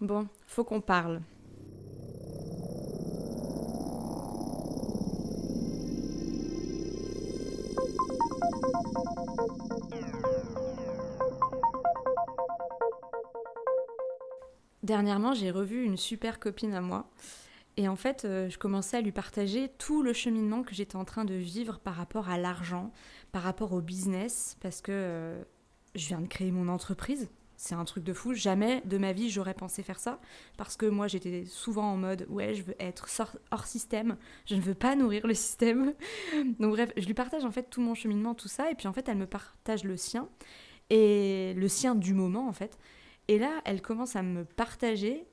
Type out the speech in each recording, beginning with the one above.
Bon, faut qu'on parle. Dernièrement, j'ai revu une super copine à moi. Et en fait, je commençais à lui partager tout le cheminement que j'étais en train de vivre par rapport à l'argent, par rapport au business, parce que je viens de créer mon entreprise. C'est un truc de fou. Jamais de ma vie j'aurais pensé faire ça. Parce que moi, j'étais souvent en mode, ouais, je veux être hors système. Je ne veux pas nourrir le système. Donc bref, je lui partage en fait tout mon cheminement, tout ça. Et puis en fait, elle me partage le sien. Et le sien du moment en fait. Et là, elle commence à me partager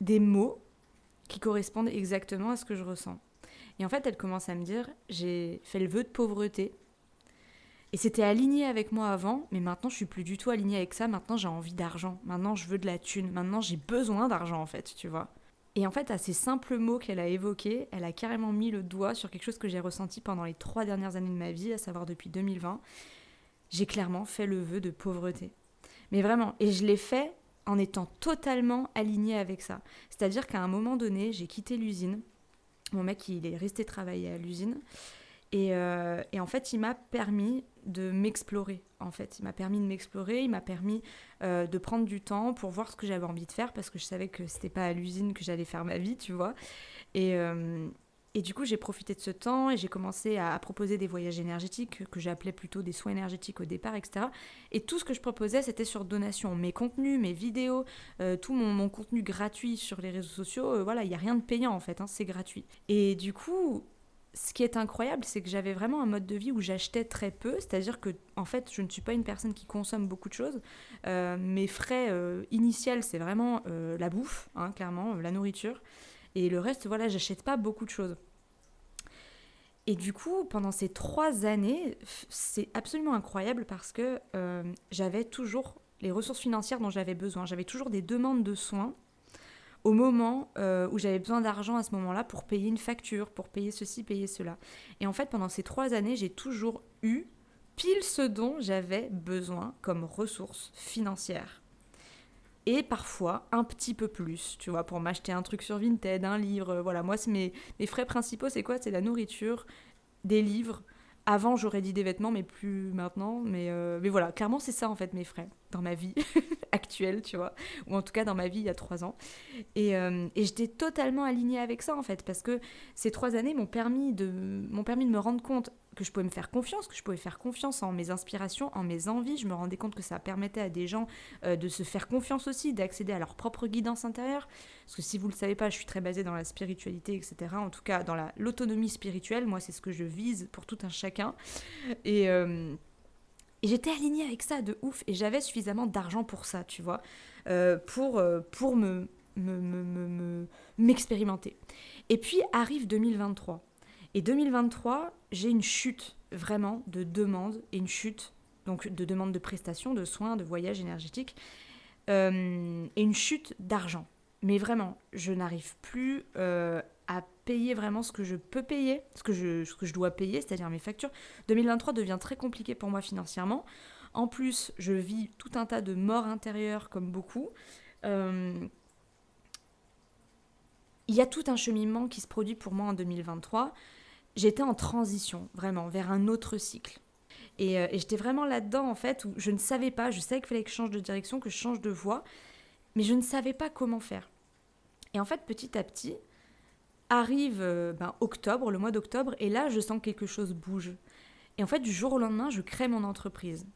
des mots qui correspondent exactement à ce que je ressens. Et en fait, elle commence à me dire, j'ai fait le vœu de pauvreté. Et c'était aligné avec moi avant, mais maintenant je suis plus du tout alignée avec ça. Maintenant j'ai envie d'argent. Maintenant je veux de la thune. Maintenant j'ai besoin d'argent en fait, tu vois. Et en fait, à ces simples mots qu'elle a évoqués, elle a carrément mis le doigt sur quelque chose que j'ai ressenti pendant les 3 dernières années de ma vie, à savoir depuis 2020. J'ai clairement fait le vœu de pauvreté. Mais vraiment, et je l'ai fait en étant totalement alignée avec ça. C'est-à-dire qu'à un moment donné, j'ai quitté l'usine. Mon mec, il est resté travailler à l'usine. Et en fait, il m'a permis de m'explorer. En fait, il m'a permis de m'explorer, il m'a permis de prendre du temps pour voir ce que j'avais envie de faire parce que je savais que c'était pas à l'usine que j'allais faire ma vie, tu vois. Et, euh, et du coup, j'ai profité de ce temps et j'ai commencé à proposer des voyages énergétiques que j'appelais plutôt des soins énergétiques au départ, etc. Et tout ce que je proposais, c'était sur donation. Mes contenus, mes vidéos, tout mon contenu gratuit sur les réseaux sociaux, voilà, il n'y a rien de payant en fait, hein, c'est gratuit. Et du coup, ce qui est incroyable, c'est que j'avais vraiment un mode de vie où j'achetais très peu, c'est-à-dire que en fait, je ne suis pas une personne qui consomme beaucoup de choses. Mes frais initials, c'est vraiment la bouffe, hein, clairement, la nourriture. Et le reste, voilà, j'achète pas beaucoup de choses. Et du coup, pendant ces 3 années, c'est absolument incroyable parce que j'avais toujours les ressources financières dont j'avais besoin. J'avais toujours des demandes de soins au moment où j'avais besoin d'argent à ce moment-là pour payer une facture, pour payer ceci, payer cela. Et en fait, pendant ces 3 années, j'ai toujours eu pile ce dont j'avais besoin comme ressources financières. Et parfois un petit peu plus, tu vois, pour m'acheter un truc sur Vinted, un livre, voilà. Moi, c'est mes frais principaux, c'est quoi? C'est la nourriture, des livres. Avant, j'aurais dit des vêtements, mais plus maintenant. Mais voilà, clairement, c'est ça, en fait, mes frais dans ma vie actuelle, tu vois. Ou en tout cas, dans ma vie il y a 3 ans. Et j'étais totalement alignée avec ça, en fait, parce que ces 3 années m'ont permis de me rendre compte que je pouvais me faire confiance, que je pouvais faire confiance en mes inspirations, en mes envies. Je me rendais compte que ça permettait à des gens de se faire confiance aussi, d'accéder à leur propre guidance intérieure. Parce que si vous ne le savez pas, je suis très basée dans la spiritualité, etc. En tout cas, dans l'autonomie spirituelle. Moi, c'est ce que je vise pour tout un chacun. Et, euh, et j'étais alignée avec ça de ouf. Et j'avais suffisamment d'argent pour ça, tu vois, pour m'expérimenter. Et puis arrive 2023. Et 2023, j'ai une chute vraiment de demandes et une chute donc de demandes de prestations, de soins, de voyages énergétiques et une chute d'argent. Mais vraiment, je n'arrive plus à payer vraiment ce que je peux payer, ce que je dois payer, c'est-à-dire mes factures. 2023 devient très compliqué pour moi financièrement. En plus, je vis tout un tas de morts intérieures comme beaucoup. Euh, il y a tout un cheminement qui se produit pour moi en 2023. J'étais en transition, vraiment, vers un autre cycle. Et j'étais vraiment là-dedans, en fait, où je ne savais pas, je savais qu'il fallait que je change de direction, que je change de voie, mais je ne savais pas comment faire. Et en fait, petit à petit, arrive octobre, le mois d'octobre, et là, je sens que quelque chose bouge. Et en fait, du jour au lendemain, je crée mon entreprise.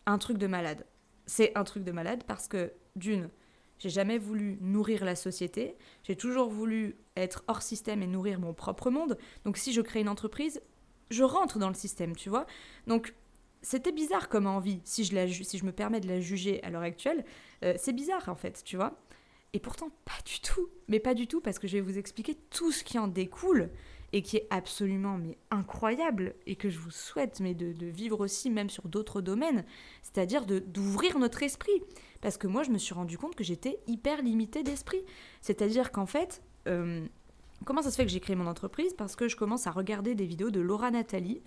Un truc de malade. C'est un truc de malade parce que, d'une, j'ai jamais voulu nourrir la société, j'ai toujours voulu être hors système et nourrir mon propre monde. Donc si je crée une entreprise, je rentre dans le système, tu vois. Donc c'était bizarre comme envie, si je me permets de la juger à l'heure actuelle, c'est bizarre en fait, tu vois. Et pourtant, pas du tout. Mais pas du tout, parce que je vais vous expliquer tout ce qui en découle et qui est absolument mais incroyable et que je vous souhaite mais de vivre aussi même sur d'autres domaines, c'est-à-dire d'ouvrir notre esprit. Parce que moi, je me suis rendu compte que j'étais hyper limitée d'esprit. C'est-à-dire qu'en fait, comment ça se fait que j'ai créé mon entreprise? Parce que je commence à regarder des vidéos de Laura Nathalie,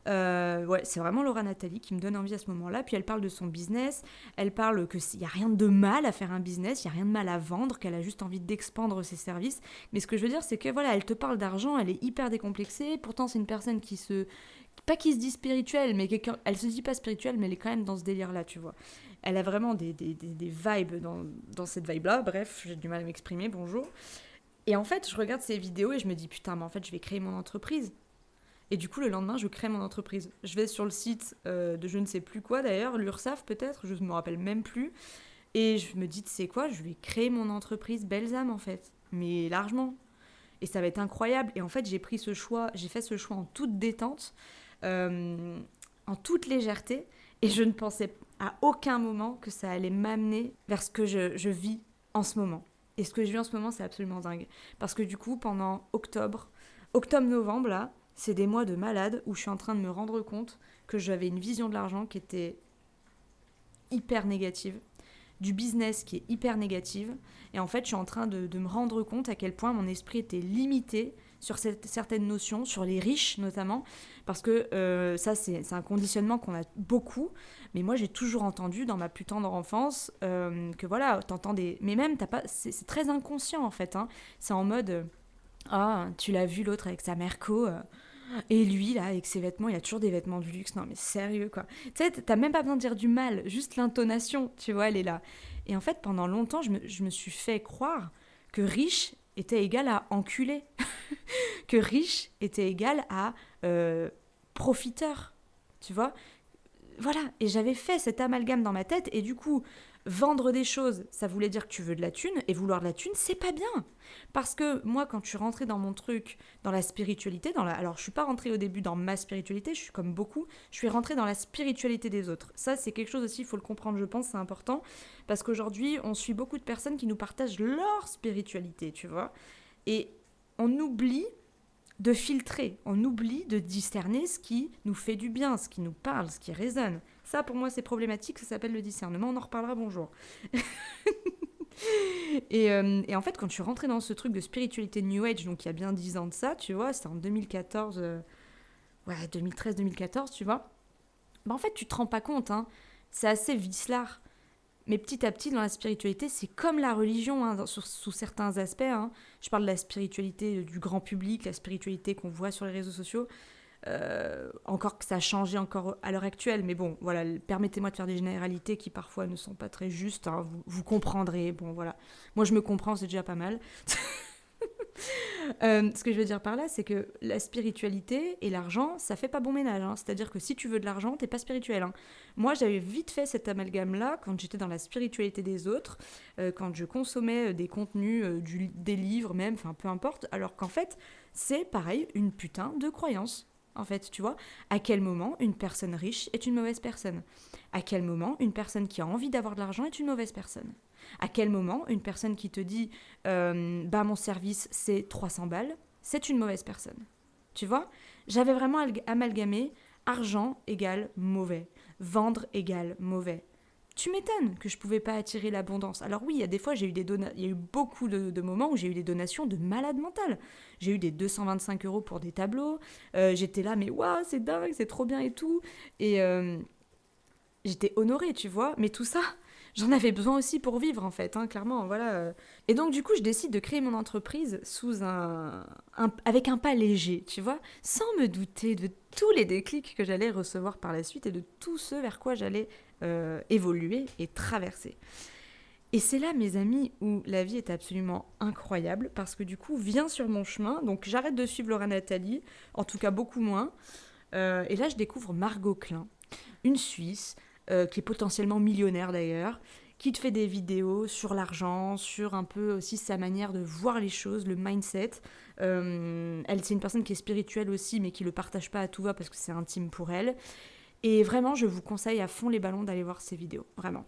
Ouais, c'est vraiment Laura Nathalie qui me donne envie à ce moment-là. Puis elle parle de son business, elle parle qu'il n'y a rien de mal à faire un business, il n'y a rien de mal à vendre, qu'elle a juste envie d'expandre ses services. Mais ce que je veux dire, c'est que voilà, elle te parle d'argent, elle est hyper décomplexée. Pourtant, c'est une personne qui se... Pas qui se dit spirituelle, mais quelqu'un... Elle se dit pas spirituelle, mais elle est quand même dans ce délire-là, tu vois. Elle a vraiment des vibes dans cette vibe-là. Bref, j'ai du mal à m'exprimer, bonjour. Et en fait, je regarde ces vidéos et je me dis, putain, mais en fait, je vais créer mon entreprise. Et du coup, le lendemain, je crée mon entreprise. Je vais sur le site de je ne sais plus quoi d'ailleurs, l'URSSAF peut-être, je ne me rappelle même plus. Et je me dis, tu sais quoi, je vais créer mon entreprise Belzam en fait. Mais largement. Et ça va être incroyable. Et en fait, j'ai fait ce choix en toute détente, euh, en toute légèreté. Et je ne pensais à aucun moment que ça allait m'amener vers ce que je vis en ce moment. Et ce que je vis en ce moment, c'est absolument dingue. Parce que du coup, pendant octobre-novembre, là, c'est des mois de malade où je suis en train de me rendre compte que j'avais une vision de l'argent qui était hyper négative, du business qui est hyper négative. Et en fait, je suis en train de me rendre compte à quel point mon esprit était limité sur certaines notions, sur les riches notamment, parce que ça, c'est un conditionnement qu'on a beaucoup. Mais moi, j'ai toujours entendu dans ma plus tendre enfance que voilà, t'entends des... Mais même, t'as pas... c'est très inconscient en fait. Hein. C'est en mode... ah, tu l'as vu l'autre avec sa Merco, et lui, là, avec ses vêtements, il a toujours des vêtements de luxe. Non, mais sérieux, quoi. Tu sais, t'as même pas besoin de dire du mal, juste l'intonation, tu vois, elle est là. Et en fait, pendant longtemps, je me suis fait croire que riche était égal à enculé, que riche était égal à euh, profiteur, tu vois. Voilà, et j'avais fait cet amalgame dans ma tête, et du coup, vendre des choses, ça voulait dire que tu veux de la thune, et vouloir de la thune, c'est pas bien. Parce que moi, quand je suis rentrée dans mon truc, dans la spiritualité, alors je suis pas rentrée au début dans ma spiritualité, je suis comme beaucoup, je suis rentrée dans la spiritualité des autres. Ça, c'est quelque chose aussi, il faut le comprendre, je pense, c'est important, parce qu'aujourd'hui, on suit beaucoup de personnes qui nous partagent leur spiritualité, tu vois, et on oublie de filtrer, on oublie de discerner ce qui nous fait du bien, ce qui nous parle, ce qui résonne. Ça, pour moi, c'est problématique, ça s'appelle le discernement, on en reparlera, bonjour. Et en fait, quand je suis rentrée dans ce truc de spiritualité New Age, donc il y a bien 10 ans de ça, tu vois, c'était en 2014, ouais, 2013-2014, tu vois, bah en fait, tu te rends pas compte, hein, c'est assez vicelard. Mais petit à petit, dans la spiritualité, c'est comme la religion, hein, sous certains aspects. Hein. Je parle de la spiritualité du grand public, la spiritualité qu'on voit sur les réseaux sociaux. Encore que ça a changé encore à l'heure actuelle, mais bon, voilà, permettez-moi de faire des généralités qui parfois ne sont pas très justes. Hein, vous comprendrez, bon voilà. Moi, je me comprends, c'est déjà pas mal. Ce que je veux dire par là, c'est que la spiritualité et l'argent, ça fait pas bon ménage. Hein. C'est-à-dire que si tu veux de l'argent, t'es pas spirituel. Hein. Moi, j'avais vite fait cet amalgame-là quand j'étais dans la spiritualité des autres, quand je consommais des contenus, des livres même, enfin peu importe, alors qu'en fait, c'est pareil, une putain de croyance. En fait, tu vois, à quel moment une personne riche est une mauvaise personne? À quel moment une personne qui a envie d'avoir de l'argent est une mauvaise personne? À quel moment une personne qui te dit bah mon service c'est 300 balles, c'est une mauvaise personne. Tu vois, j'avais vraiment amalgamé argent égale mauvais, vendre égale mauvais. Tu m'étonnes que je pouvais pas attirer l'abondance. Alors oui, il y a des fois, il y a eu beaucoup de moments où j'ai eu des donations de malade mental. J'ai eu des 225 euros pour des tableaux. J'étais là, mais waouh, c'est dingue, c'est trop bien et tout. Et j'étais honorée, tu vois. Mais tout ça, j'en avais besoin aussi pour vivre, en fait, hein, clairement, voilà. Et donc, du coup, je décide de créer mon entreprise avec un pas léger, tu vois, sans me douter de tous les déclics que j'allais recevoir par la suite et de tout ce vers quoi j'allais évoluer et traverser. Et c'est là, mes amis, où la vie est absolument incroyable, parce que du coup, vient sur mon chemin, donc j'arrête de suivre Laura Nathalie, en tout cas beaucoup moins, et là, je découvre Margot Klein, une Suisse, qui est potentiellement millionnaire d'ailleurs, qui te fait des vidéos sur l'argent, sur un peu aussi sa manière de voir les choses, le mindset. Elle, c'est une personne qui est spirituelle aussi, mais qui le partage pas à tout va parce que c'est intime pour elle. Et vraiment, je vous conseille à fond les ballons d'aller voir ces vidéos, vraiment.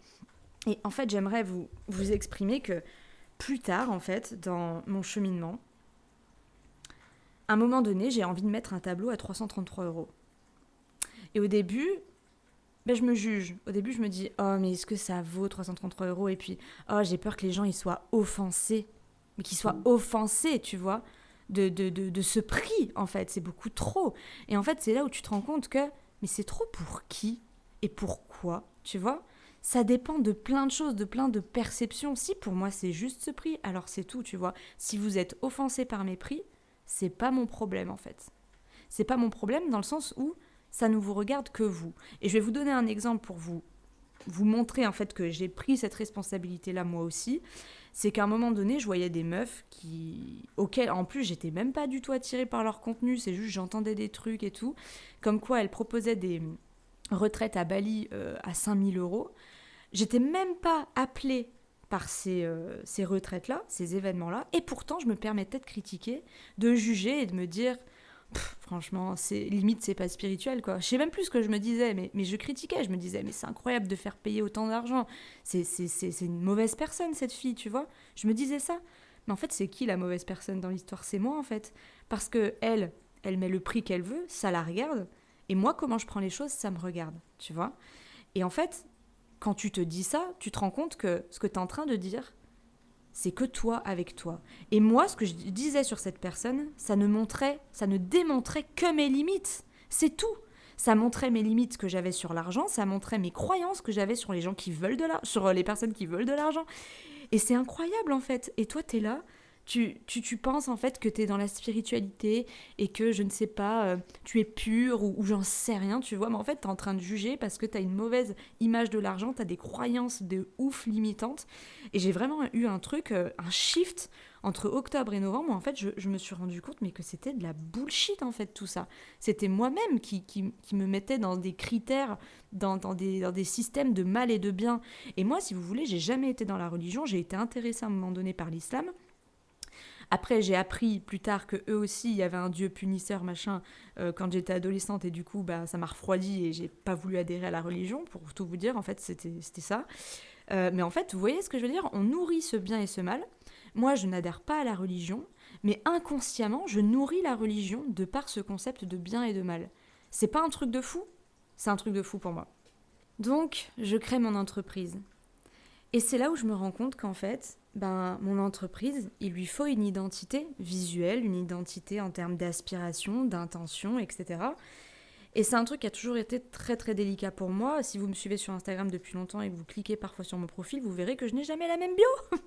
Et en fait, j'aimerais vous exprimer que plus tard, en fait, dans mon cheminement, à un moment donné, j'ai envie de mettre un tableau à 333 euros. Et au début, ben, je me juge. Au début, je me dis, oh, mais est-ce que ça vaut 333 euros? Et puis, oh, j'ai peur que les gens ils soient offensés. Mais qu'ils soient offensés, tu vois. de ce prix, en fait. C'est beaucoup trop. Et en fait, c'est là où tu te rends compte que, mais c'est trop pour qui et pourquoi, tu vois? Ça dépend de plein de choses, de plein de perceptions. Si pour moi c'est juste ce prix, alors c'est tout, tu vois. Si vous êtes offensé par mes prix, c'est pas mon problème en fait. C'est pas mon problème dans le sens où ça ne vous regarde que vous. Et je vais vous donner un exemple pour vous montrer en fait que j'ai pris cette responsabilité-là moi aussi. C'est qu'à un moment donné, je voyais des meufs auxquelles en plus j'étais même pas du tout attirée par leur contenu, c'est juste j'entendais des trucs et tout, comme quoi elles proposaient des retraites à Bali à 5 000 euros. J'étais même pas appelée par ces retraites-là, ces événements-là, et pourtant je me permettais de critiquer, de juger et de me dire franchement, limite c'est pas spirituel quoi. Je sais même plus ce que je me disais, mais je critiquais, je me disais mais c'est incroyable de faire payer autant d'argent, c'est une mauvaise personne cette fille, tu vois. Je me disais ça, mais en fait c'est qui la mauvaise personne dans l'histoire? C'est moi en fait, parce que elle met le prix qu'elle veut, ça la regarde, et moi comment je prends les choses, ça me regarde, tu vois. Et en fait, quand tu te dis ça, tu te rends compte que ce que tu es en train de dire, c'est que toi avec toi. Et moi, ce que je disais sur cette personne, ça ne démontrait que mes limites. C'est tout. Ça montrait mes limites que j'avais sur l'argent, ça montrait mes croyances que j'avais sur les gens qui veulent de l'argent, sur les personnes qui veulent de l'argent. Et c'est incroyable en fait. Et toi, t'es là, tu penses en fait que t'es dans la spiritualité et que, je ne sais pas, tu es pur ou j'en sais rien, tu vois. Mais en fait, t'es en train de juger parce que t'as une mauvaise image de l'argent, t'as des croyances de ouf limitantes. Et j'ai vraiment eu un truc, un shift entre octobre et novembre où en fait, je me suis rendu compte mais que c'était de la bullshit en fait tout ça. C'était moi-même qui me mettais dans des critères, dans des systèmes de mal et de bien. Et moi, si vous voulez, j'ai jamais été dans la religion, j'ai été intéressée à un moment donné par l'islam. Après, j'ai appris plus tard que eux aussi, il y avait un dieu punisseur, machin, quand j'étais adolescente, et du coup, bah, ça m'a refroidi et j'ai pas voulu adhérer à la religion, pour tout vous dire, en fait, c'était ça. Mais en fait, vous voyez ce que je veux dire? On nourrit ce bien et ce mal. Moi, je n'adhère pas à la religion, mais inconsciemment, je nourris la religion de par ce concept de bien et de mal. C'est pas un truc de fou? C'est un truc de fou pour moi. Donc, je crée mon entreprise. Et c'est là où je me rends compte qu'en fait, mon entreprise, il lui faut une identité visuelle, une identité en termes d'aspiration, d'intention, etc. Et c'est un truc qui a toujours été très très délicat pour moi. Si vous me suivez sur Instagram depuis longtemps et que vous cliquez parfois sur mon profil, vous verrez que je n'ai jamais la même bio.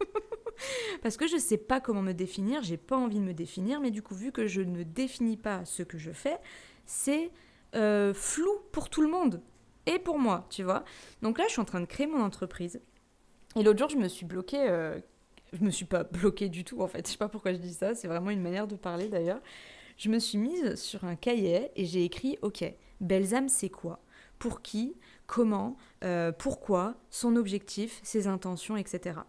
Parce que je ne sais pas comment me définir, j'ai pas envie de me définir, mais du coup, vu que je ne définis pas ce que je fais, c'est flou pour tout le monde. Et pour moi, tu vois. Donc là, je suis en train de créer mon entreprise. Et l'autre jour, je me suis bloquée. Je me suis pas bloquée du tout, en fait. Je sais pas pourquoi je dis ça. C'est vraiment une manière de parler, d'ailleurs. Je me suis mise sur un cahier et j'ai écrit, ok, Belzam, c'est quoi? Pour qui? Comment? Pourquoi? Son objectif? Ses intentions, etc.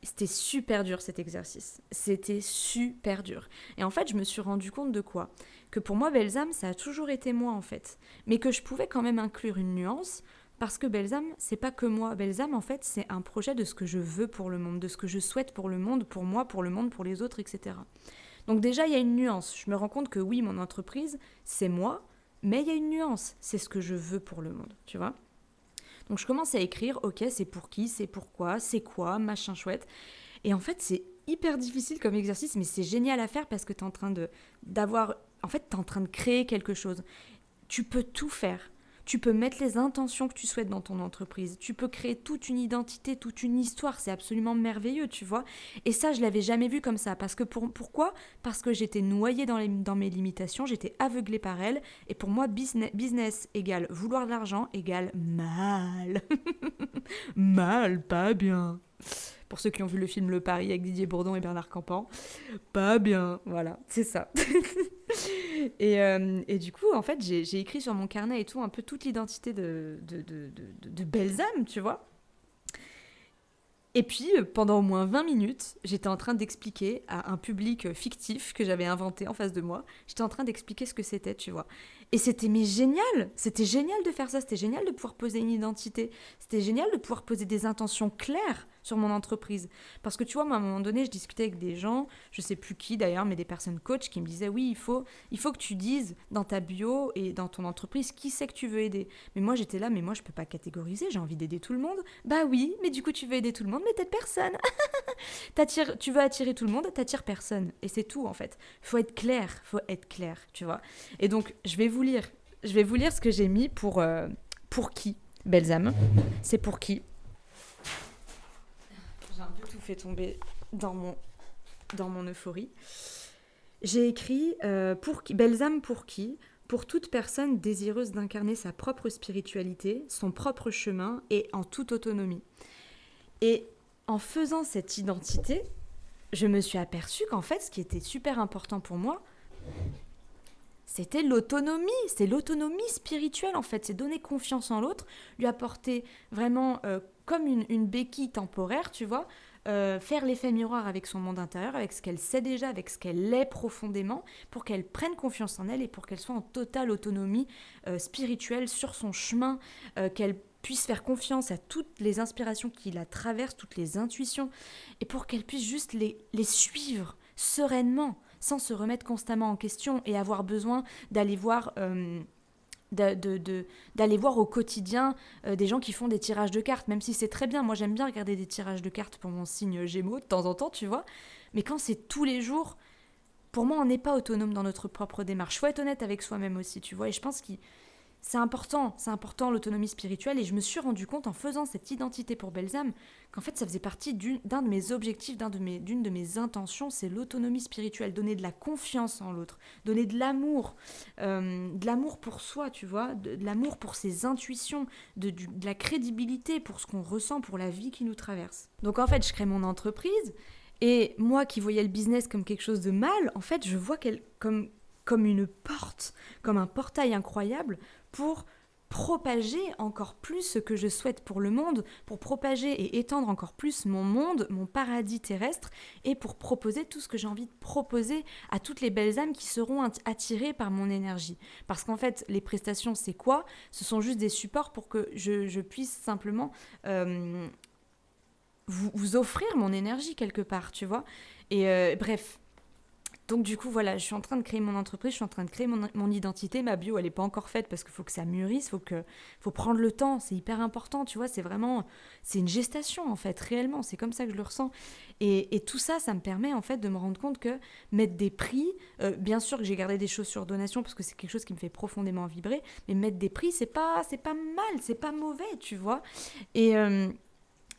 C'était super dur cet exercice. C'était super dur. Et en fait, je me suis rendu compte de quoi? Que pour moi, Belzam, ça a toujours été moi, en fait. Mais que je pouvais quand même inclure une nuance. Parce que Belzam, c'est pas que moi. Belzam, en fait, c'est un projet de ce que je veux pour le monde, de ce que je souhaite pour le monde, pour moi, pour le monde, pour les autres, etc. Donc déjà, il y a une nuance. Je me rends compte que oui, mon entreprise, c'est moi, mais il y a une nuance. C'est ce que je veux pour le monde, tu vois. Donc je commence à écrire, ok, c'est pour qui, c'est pourquoi, c'est quoi, machin chouette. Et en fait, c'est hyper difficile comme exercice, mais c'est génial à faire parce que t'es en train d'avoir... En fait, t'es en train de créer quelque chose. Tu peux tout faire. Tu peux mettre les intentions que tu souhaites dans ton entreprise. Tu peux créer toute une identité, toute une histoire. C'est absolument merveilleux, tu vois. Et ça, je l'avais jamais vu comme ça. Parce que pourquoi? Parce que j'étais noyée dans mes limitations. J'étais aveuglée par elles. Et pour moi, business égale vouloir de l'argent égale mal. Mal, pas bien. Pour ceux qui ont vu le film Le Pari avec Didier Bourdon et Bernard Campan, pas bien, voilà, c'est ça. Et du coup, en fait, j'ai écrit sur mon carnet et tout un peu toute l'identité de Belzam, tu vois. Et puis, pendant au moins 20 minutes, j'étais en train d'expliquer à un public fictif que j'avais inventé en face de moi, j'étais en train d'expliquer ce que c'était, tu vois. Et c'était génial de faire ça, c'était génial de pouvoir poser une identité, c'était génial de pouvoir poser des intentions claires sur mon entreprise. Parce que tu vois, moi, à un moment donné, je discutais avec des gens, je sais plus qui d'ailleurs, mais des personnes coach qui me disaient oui, il faut que tu dises dans ta bio et dans ton entreprise qui c'est que tu veux aider. Mais moi, j'étais là, mais moi, je peux pas catégoriser, j'ai envie d'aider tout le monde. Bah oui, mais du coup, tu veux aider tout le monde, mais t'aides personne. Tu veux attirer tout le monde, t'attires personne. Et c'est tout, en fait. Faut être clair, tu vois. Et donc, je vais vous lire ce que j'ai mis pour qui, belles âmes. C'est pour qui. J'ai un peu tout fait tomber dans mon euphorie. J'ai écrit pour qui, belles âmes pour qui. Pour toute personne désireuse d'incarner sa propre spiritualité, son propre chemin et en toute autonomie. Et en faisant cette identité, je me suis aperçue qu'en fait, ce qui était super important pour moi, c'était l'autonomie. C'est l'autonomie spirituelle, en fait. C'est donner confiance en l'autre, lui apporter vraiment comme une béquille temporaire, tu vois, faire l'effet miroir avec son monde intérieur, avec ce qu'elle sait déjà, avec ce qu'elle est profondément, pour qu'elle prenne confiance en elle et pour qu'elle soit en totale autonomie spirituelle sur son chemin, qu'elle puisse faire confiance à toutes les inspirations qui la traversent, toutes les intuitions, et pour qu'elle puisse juste les suivre sereinement, sans se remettre constamment en question et avoir besoin d'aller voir d'aller voir au quotidien des gens qui font des tirages de cartes, même si c'est très bien. Moi, j'aime bien regarder des tirages de cartes pour mon signe Gémeaux de temps en temps, tu vois. Mais quand c'est tous les jours, pour moi, on n'est pas autonome dans notre propre démarche. Faut être honnête avec soi-même aussi, tu vois. Et je pense que c'est important l'autonomie spirituelle. Et je me suis rendu compte en faisant cette identité pour Belles Âmes qu'en fait, ça faisait partie d'un de mes objectifs, d'une de mes intentions, c'est l'autonomie spirituelle. Donner de la confiance en l'autre, donner de l'amour pour soi, tu vois, de l'amour pour ses intuitions, de la crédibilité pour ce qu'on ressent, pour la vie qui nous traverse. Donc en fait, je crée mon entreprise. Et moi qui voyais le business comme quelque chose de mal, en fait, je vois comme une porte, comme un portail incroyable pour propager encore plus ce que je souhaite pour le monde, pour propager et étendre encore plus mon monde, mon paradis terrestre, et pour proposer tout ce que j'ai envie de proposer à toutes les belles âmes qui seront attirées par mon énergie. Parce qu'en fait, les prestations, c'est quoi ? Ce sont juste des supports pour que je puisse simplement vous offrir mon énergie quelque part, tu vois. Et bref. Donc du coup, voilà, je suis en train de créer mon entreprise, je suis en train de créer mon identité. Ma bio, elle n'est pas encore faite parce qu'il faut que ça mûrisse, faut prendre le temps, c'est hyper important, tu vois, c'est une gestation en fait, réellement, c'est comme ça que je le ressens. Et tout ça, ça me permet en fait de me rendre compte que mettre des prix, bien sûr que j'ai gardé des choses sur donation parce que c'est quelque chose qui me fait profondément vibrer, mais mettre des prix, c'est pas mal, c'est pas mauvais, tu vois.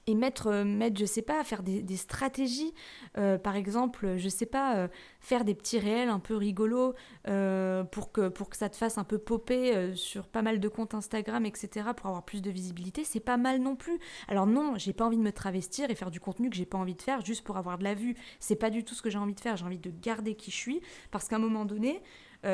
Et mettre, je sais pas, faire des stratégies, par exemple, je sais pas, faire des petits réels un peu rigolos pour que ça te fasse un peu popper sur pas mal de comptes Instagram, etc., pour avoir plus de visibilité, c'est pas mal non plus. Alors non, j'ai pas envie de me travestir et faire du contenu que j'ai pas envie de faire juste pour avoir de la vue. C'est pas du tout ce que j'ai envie de faire, j'ai envie de garder qui je suis, parce qu'à un moment donné,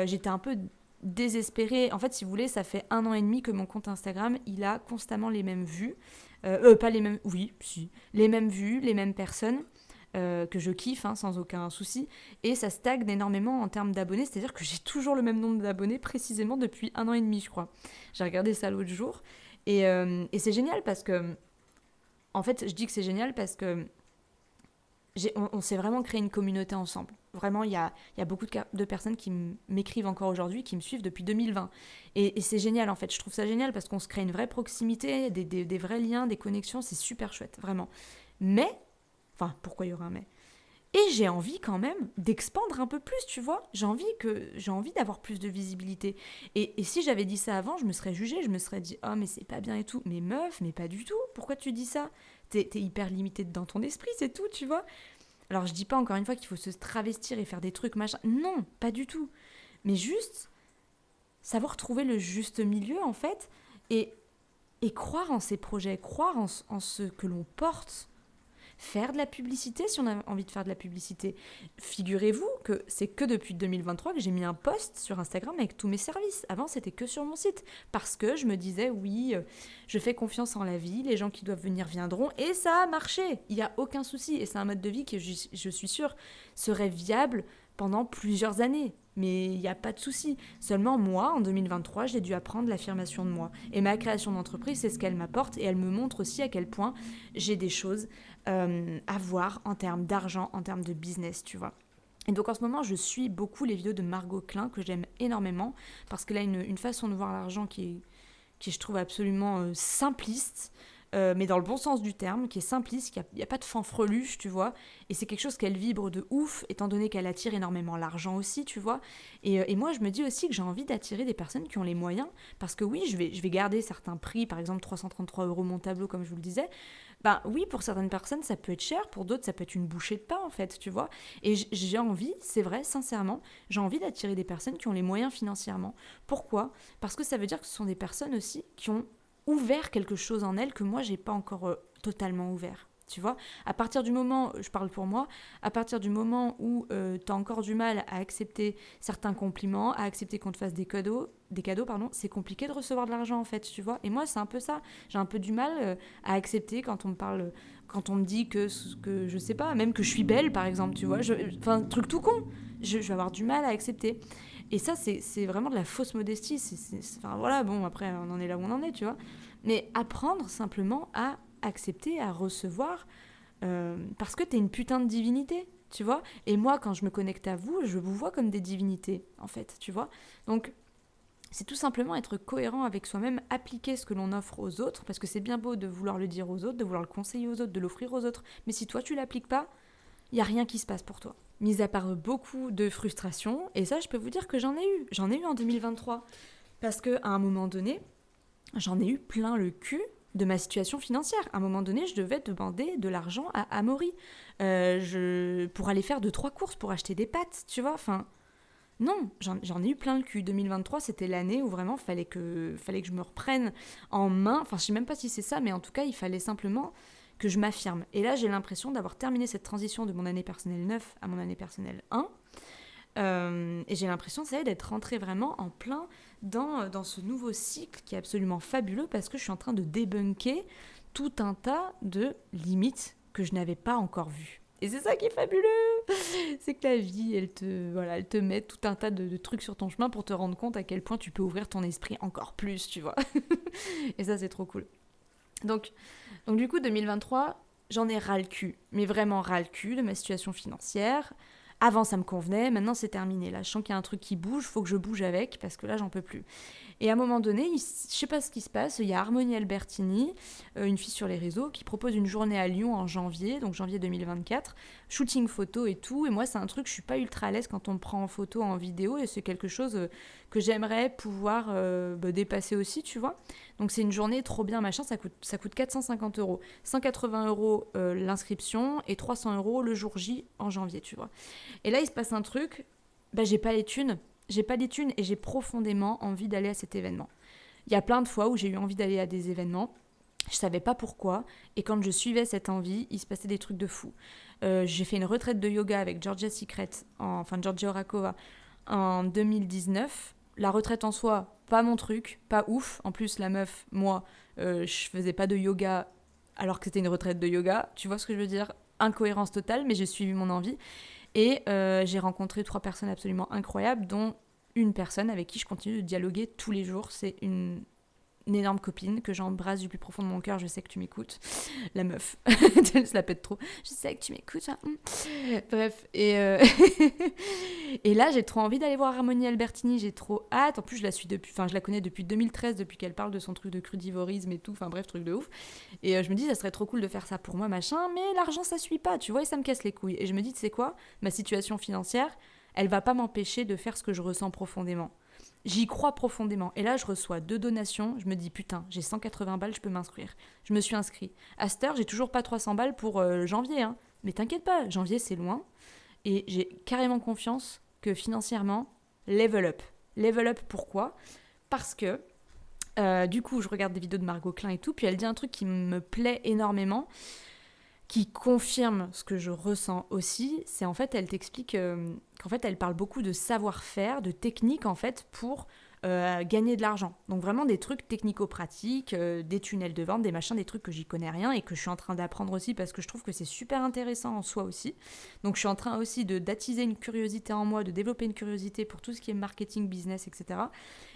j'étais un peu désespérée. En fait, si vous voulez, ça fait 1 an et demi que mon compte Instagram, il a constamment les mêmes vues. Pas les mêmes, oui, si, les mêmes vues, les mêmes personnes que je kiffe sans aucun souci, et ça stagne énormément en termes d'abonnés, c'est-à-dire que j'ai toujours le même nombre d'abonnés précisément depuis 1 an et demi, je crois. J'ai regardé ça l'autre jour, et c'est génial parce que, en fait, je dis que c'est génial parce que on s'est vraiment créé une communauté ensemble. Vraiment, il y a beaucoup de personnes qui m'écrivent encore aujourd'hui, qui me suivent depuis 2020. Et c'est génial, en fait. Je trouve ça génial parce qu'on se crée une vraie proximité, des vrais liens, des connexions. C'est super chouette, vraiment. Mais, pourquoi il y aurait un mais ? Et j'ai envie quand même d'expandre un peu plus, tu vois. J'ai envie d'avoir plus de visibilité. Et si j'avais dit ça avant, je me serais jugée, je me serais dit « Oh, mais c'est pas bien et tout. » Mais meuf, mais pas du tout. Pourquoi tu dis ça ? T'es hyper limitée dans ton esprit, c'est tout, tu vois. Alors je dis pas encore une fois qu'il faut se travestir et faire des trucs machin. Non, pas du tout. Mais juste savoir trouver le juste milieu en fait et croire en ses projets, croire en ce que l'on porte. Faire de la publicité si on a envie de faire de la publicité. Figurez-vous que c'est que depuis 2023 que j'ai mis un post sur Instagram avec tous mes services. Avant, c'était que sur mon site. Parce que je me disais, oui, je fais confiance en la vie, les gens qui doivent venir viendront. Et ça a marché. Il n'y a aucun souci. Et c'est un mode de vie qui, je suis sûre, serait viable pendant plusieurs années. Mais il n'y a pas de souci. Seulement moi, en 2023, j'ai dû apprendre l'affirmation de moi. Et ma création d'entreprise, c'est ce qu'elle m'apporte et elle me montre aussi à quel point j'ai des choses avoir en termes d'argent, en termes de business, tu vois. Et donc en ce moment, je suis beaucoup les vidéos de Margot Klein, que j'aime énormément, parce qu'elle a une façon de voir l'argent qui est, je trouve, absolument simpliste, mais dans le bon sens du terme, qui est simpliste, il n'y a pas de fanfreluche, tu vois, et c'est quelque chose qu'elle vibre de ouf, étant donné qu'elle attire énormément l'argent aussi, tu vois, et moi je me dis aussi que j'ai envie d'attirer des personnes qui ont les moyens, parce que oui, je vais garder certains prix, par exemple 333 € mon tableau, comme je vous le disais, ben oui, pour certaines personnes ça peut être cher, pour d'autres ça peut être une bouchée de pain en fait, tu vois, et j'ai envie, c'est vrai, sincèrement, j'ai envie d'attirer des personnes qui ont les moyens financièrement. Pourquoi ? Parce que ça veut dire que ce sont des personnes aussi qui ont ouvert quelque chose en elles que moi j'ai pas encore totalement ouvert. Tu vois, à partir du moment, je parle pour moi, à partir du moment où tu as encore du mal à accepter certains compliments, à accepter qu'on te fasse des cadeaux, pardon, c'est compliqué de recevoir de l'argent en fait, tu vois. Et moi, c'est un peu ça. J'ai un peu du mal à accepter quand on me parle, quand on me dit que je sais pas, même que je suis belle par exemple, tu vois. Enfin, truc tout con. Je vais avoir du mal à accepter. Et ça, c'est vraiment de la fausse modestie. Enfin voilà, bon, après, on en est là où on en est, tu vois. Mais apprendre simplement à accepter, à recevoir, parce que t'es une putain de divinité, tu vois. Et moi, quand je me connecte à vous, je vous vois comme des divinités, en fait, tu vois. Donc, c'est tout simplement être cohérent avec soi-même, appliquer ce que l'on offre aux autres, parce que c'est bien beau de vouloir le dire aux autres, de vouloir le conseiller aux autres, de l'offrir aux autres, mais si toi tu l'appliques pas, il n'y a rien qui se passe pour toi. Mis à part beaucoup de frustration, et ça je peux vous dire que j'en ai eu en 2023, parce qu'à un moment donné, j'en ai eu plein le cul de ma situation financière. À un moment donné, je devais demander de l'argent à Amaury pour aller faire 2-3 courses, pour acheter des pâtes, tu vois. Enfin, non, j'en ai eu plein le cul. 2023, c'était l'année où vraiment fallait que je me reprenne en main. Enfin, je sais même pas si c'est ça, mais en tout cas, il fallait simplement que je m'affirme. Et là, j'ai l'impression d'avoir terminé cette transition de mon année personnelle 9 à mon année personnelle 1. Et j'ai l'impression, ça y est, d'être rentrée vraiment en plein dans ce nouveau cycle qui est absolument fabuleux parce que je suis en train de débunker tout un tas de limites que je n'avais pas encore vues. Et c'est ça qui est fabuleux. C'est que la vie, elle te met tout un tas de trucs sur ton chemin pour te rendre compte à quel point tu peux ouvrir ton esprit encore plus, tu vois. Et ça, c'est trop cool. Donc du coup, 2023, j'en ai ras le cul. Mais vraiment ras le cul de ma situation financière. Avant, ça me convenait. Maintenant, c'est terminé. Là, je sens qu'il y a un truc qui bouge. Faut que je bouge avec parce que là, j'en peux plus. Et à un moment donné, je sais pas ce qui se passe, il y a Harmonie Albertini, une fille sur les réseaux, qui propose une journée à Lyon en janvier, donc janvier 2024, shooting photo et tout. Et moi, c'est un truc, je suis pas ultra à l'aise quand on me prend en photo, en vidéo, et c'est quelque chose que j'aimerais pouvoir dépasser aussi, tu vois. Donc c'est une journée trop bien, machin, ça coûte 450 €. 180 € l'inscription et 300 € le jour J en janvier, tu vois. Et là, il se passe un truc, j'ai pas les thunes. J'ai pas les thunes et j'ai profondément envie d'aller à cet événement. Il y a plein de fois où j'ai eu envie d'aller à des événements, je savais pas pourquoi, et quand je suivais cette envie, il se passait des trucs de fou. J'ai fait une retraite de yoga avec Georgia Orakova en 2019. La retraite en soi, pas mon truc, pas ouf. En plus, la meuf, moi, je faisais pas de yoga alors que c'était une retraite de yoga. Tu vois ce que je veux dire ? Incohérence totale, mais j'ai suivi mon envie. Et j'ai rencontré 3 personnes absolument incroyables, dont une personne avec qui je continue de dialoguer tous les jours. C'est une énorme copine que j'embrasse du plus profond de mon cœur. Je sais que tu m'écoutes. La meuf. Elle se la pète trop. Je sais que tu m'écoutes. Hein. Bref. Et là, j'ai trop envie d'aller voir Harmonie Albertini. J'ai trop hâte. En plus, je la connais depuis 2013, depuis qu'elle parle de son truc de crudivorisme et tout. Enfin bref, truc de ouf. Et je me dis, ça serait trop cool de faire ça pour moi, machin. Mais l'argent, ça suit pas, tu vois, et ça me casse les couilles. Et je me dis, tu sais quoi ? Ma situation financière, elle va pas m'empêcher de faire ce que je ressens profondément. J'y crois profondément. Et là, je reçois 2 donations. Je me dis, putain, j'ai 180 balles, je peux m'inscrire. Je me suis inscrit. À cette heure, j'ai toujours pas 300 balles pour janvier. Hein. Mais t'inquiète pas, janvier, c'est loin. Et j'ai carrément confiance que financièrement, level up. Level up, pourquoi ? Parce que, du coup, je regarde des vidéos de Margot Klein et tout, puis elle dit un truc qui me plaît énormément, qui confirme ce que je ressens aussi, c'est en fait, elle t'explique qu'en fait, elle parle beaucoup de savoir-faire, de technique, en fait, pour gagner de l'argent. Donc vraiment des trucs technico-pratiques, des tunnels de vente, des machins, des trucs que j'y connais rien et que je suis en train d'apprendre aussi parce que je trouve que c'est super intéressant en soi aussi. Donc je suis en train aussi d'attiser une curiosité en moi, de développer une curiosité pour tout ce qui est marketing, business, etc.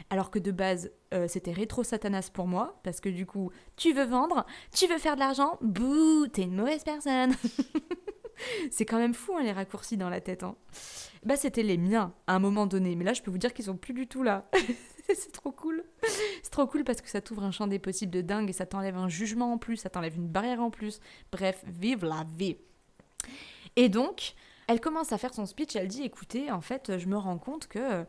Alors que de base, c'était rétro-satanas pour moi, parce que du coup, tu veux vendre, tu veux faire de l'argent, bouh, t'es une mauvaise personne. C'est quand même fou, hein, les raccourcis dans la tête. Hein. Bah, c'était les miens, à un moment donné, mais là, je peux vous dire qu'ils sont plus du tout là. C'est trop cool. C'est trop cool parce que ça t'ouvre un champ des possibles de dingue et ça t'enlève un jugement en plus, ça t'enlève une barrière en plus. Bref, vive la vie. Et donc, elle commence à faire son speech, elle dit, écoutez, en fait, je me rends compte que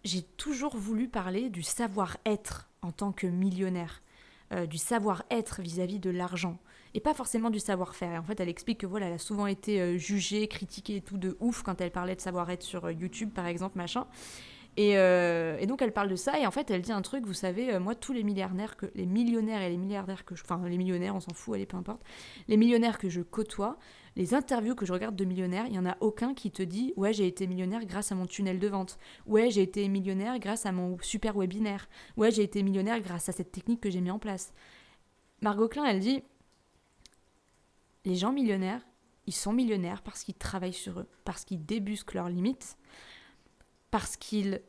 j'ai toujours voulu parler du savoir-être en tant que millionnaire, du savoir-être vis-à-vis de l'argent, et pas forcément du savoir-faire. Et en fait, elle explique que voilà, elle a souvent été jugée, critiquée et tout de ouf quand elle parlait de savoir-être sur YouTube, par exemple, machin. Et donc elle parle de ça et en fait elle dit un truc, vous savez, moi tous les millionnaires et les milliardaires enfin les millionnaires on s'en fout, allez peu importe, les millionnaires que je côtoie, les interviews que je regarde de millionnaires, il y en a aucun qui te dit ouais j'ai été millionnaire grâce à mon tunnel de vente, ouais j'ai été millionnaire grâce à mon super webinaire, ouais j'ai été millionnaire grâce à cette technique que j'ai mis en place. Margot Klein elle dit les gens millionnaires, ils sont millionnaires parce qu'ils travaillent sur eux, parce qu'ils débusquent leurs limites, parce qu'ils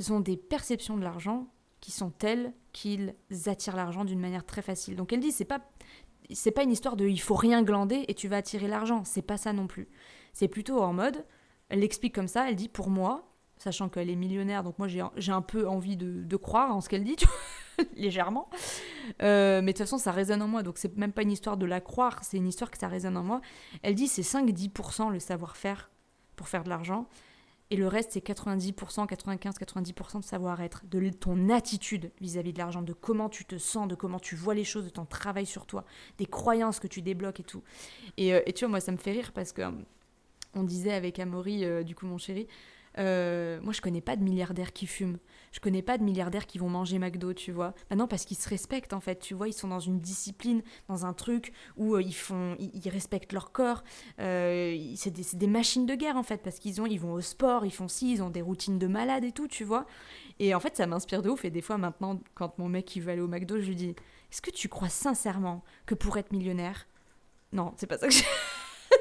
ont des perceptions de l'argent qui sont telles qu'ils attirent l'argent d'une manière très facile. Donc elle dit, c'est pas une histoire de il faut rien glander et tu vas attirer l'argent, c'est pas ça non plus. C'est plutôt en mode, elle l'explique comme ça, elle dit pour moi, sachant qu'elle est millionnaire, donc moi j'ai un peu envie de croire en ce qu'elle dit, tu vois, légèrement. Mais de toute façon, ça résonne en moi, donc c'est même pas une histoire de la croire, c'est une histoire que ça résonne en moi. Elle dit c'est 5-10% le savoir-faire pour faire de l'argent. Et le reste, c'est 90%, 95, 90% de savoir-être, de ton attitude vis-à-vis de l'argent, de comment tu te sens, de comment tu vois les choses, de ton travail sur toi, des croyances que tu débloques et tout. Et tu vois, moi, ça me fait rire parce que on disait avec Amaury, du coup, mon chéri, moi, je connais pas de milliardaires qui fument. Je connais pas de milliardaires qui vont manger McDo, tu vois. Bah non, parce qu'ils se respectent, en fait, tu vois. Ils sont dans une discipline, dans un truc où ils respectent leur corps. C'est des machines de guerre, en fait, parce ils vont au sport, ils font ci, ils ont des routines de malade et tout, tu vois. Et en fait, ça m'inspire de ouf. Et des fois, maintenant, quand mon mec, il veut aller au McDo, je lui dis, est-ce que tu crois sincèrement que pour être millionnaire... Non, c'est pas ça que je...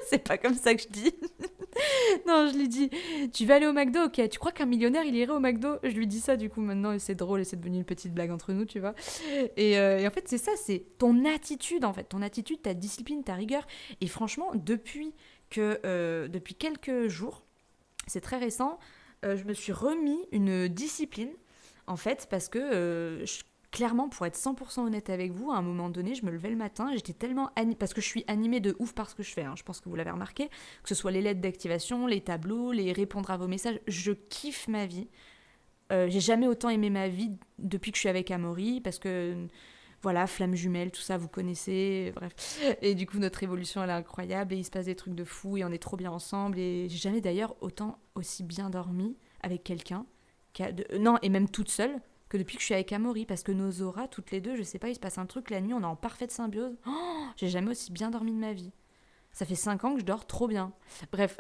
c'est pas comme ça que je dis. Non, je lui dis, tu vas aller au McDo, ok, tu crois qu'un millionnaire, il irait au McDo? Je lui dis ça, du coup, maintenant, et c'est drôle, et c'est devenu une petite blague entre nous, tu vois. Et en fait, c'est ça, c'est ton attitude, en fait. Ton attitude, ta discipline, ta rigueur. Et franchement, depuis quelques jours, c'est très récent, je me suis remis une discipline, en fait, parce que clairement, pour être 100% honnête avec vous, à un moment donné, je me levais le matin, j'étais tellement animée, parce que je suis animée de ouf par ce que je fais, hein, je pense que vous l'avez remarqué, que ce soit les lettres d'activation, les tableaux, les répondre à vos messages, je kiffe ma vie. J'ai jamais autant aimé ma vie depuis que je suis avec Amaury, parce que, voilà, flamme jumelle, tout ça, vous connaissez, bref. Et du coup, notre évolution, elle est incroyable, et il se passe des trucs de fou, et on est trop bien ensemble, et j'ai jamais d'ailleurs aussi bien dormi avec quelqu'un, non, et même toute seule, que depuis que je suis avec Amaury, parce que nos auras, toutes les deux, je sais pas, il se passe un truc la nuit, on est en parfaite symbiose. Oh, j'ai jamais aussi bien dormi de ma vie. Ça fait 5 ans que je dors trop bien. Bref.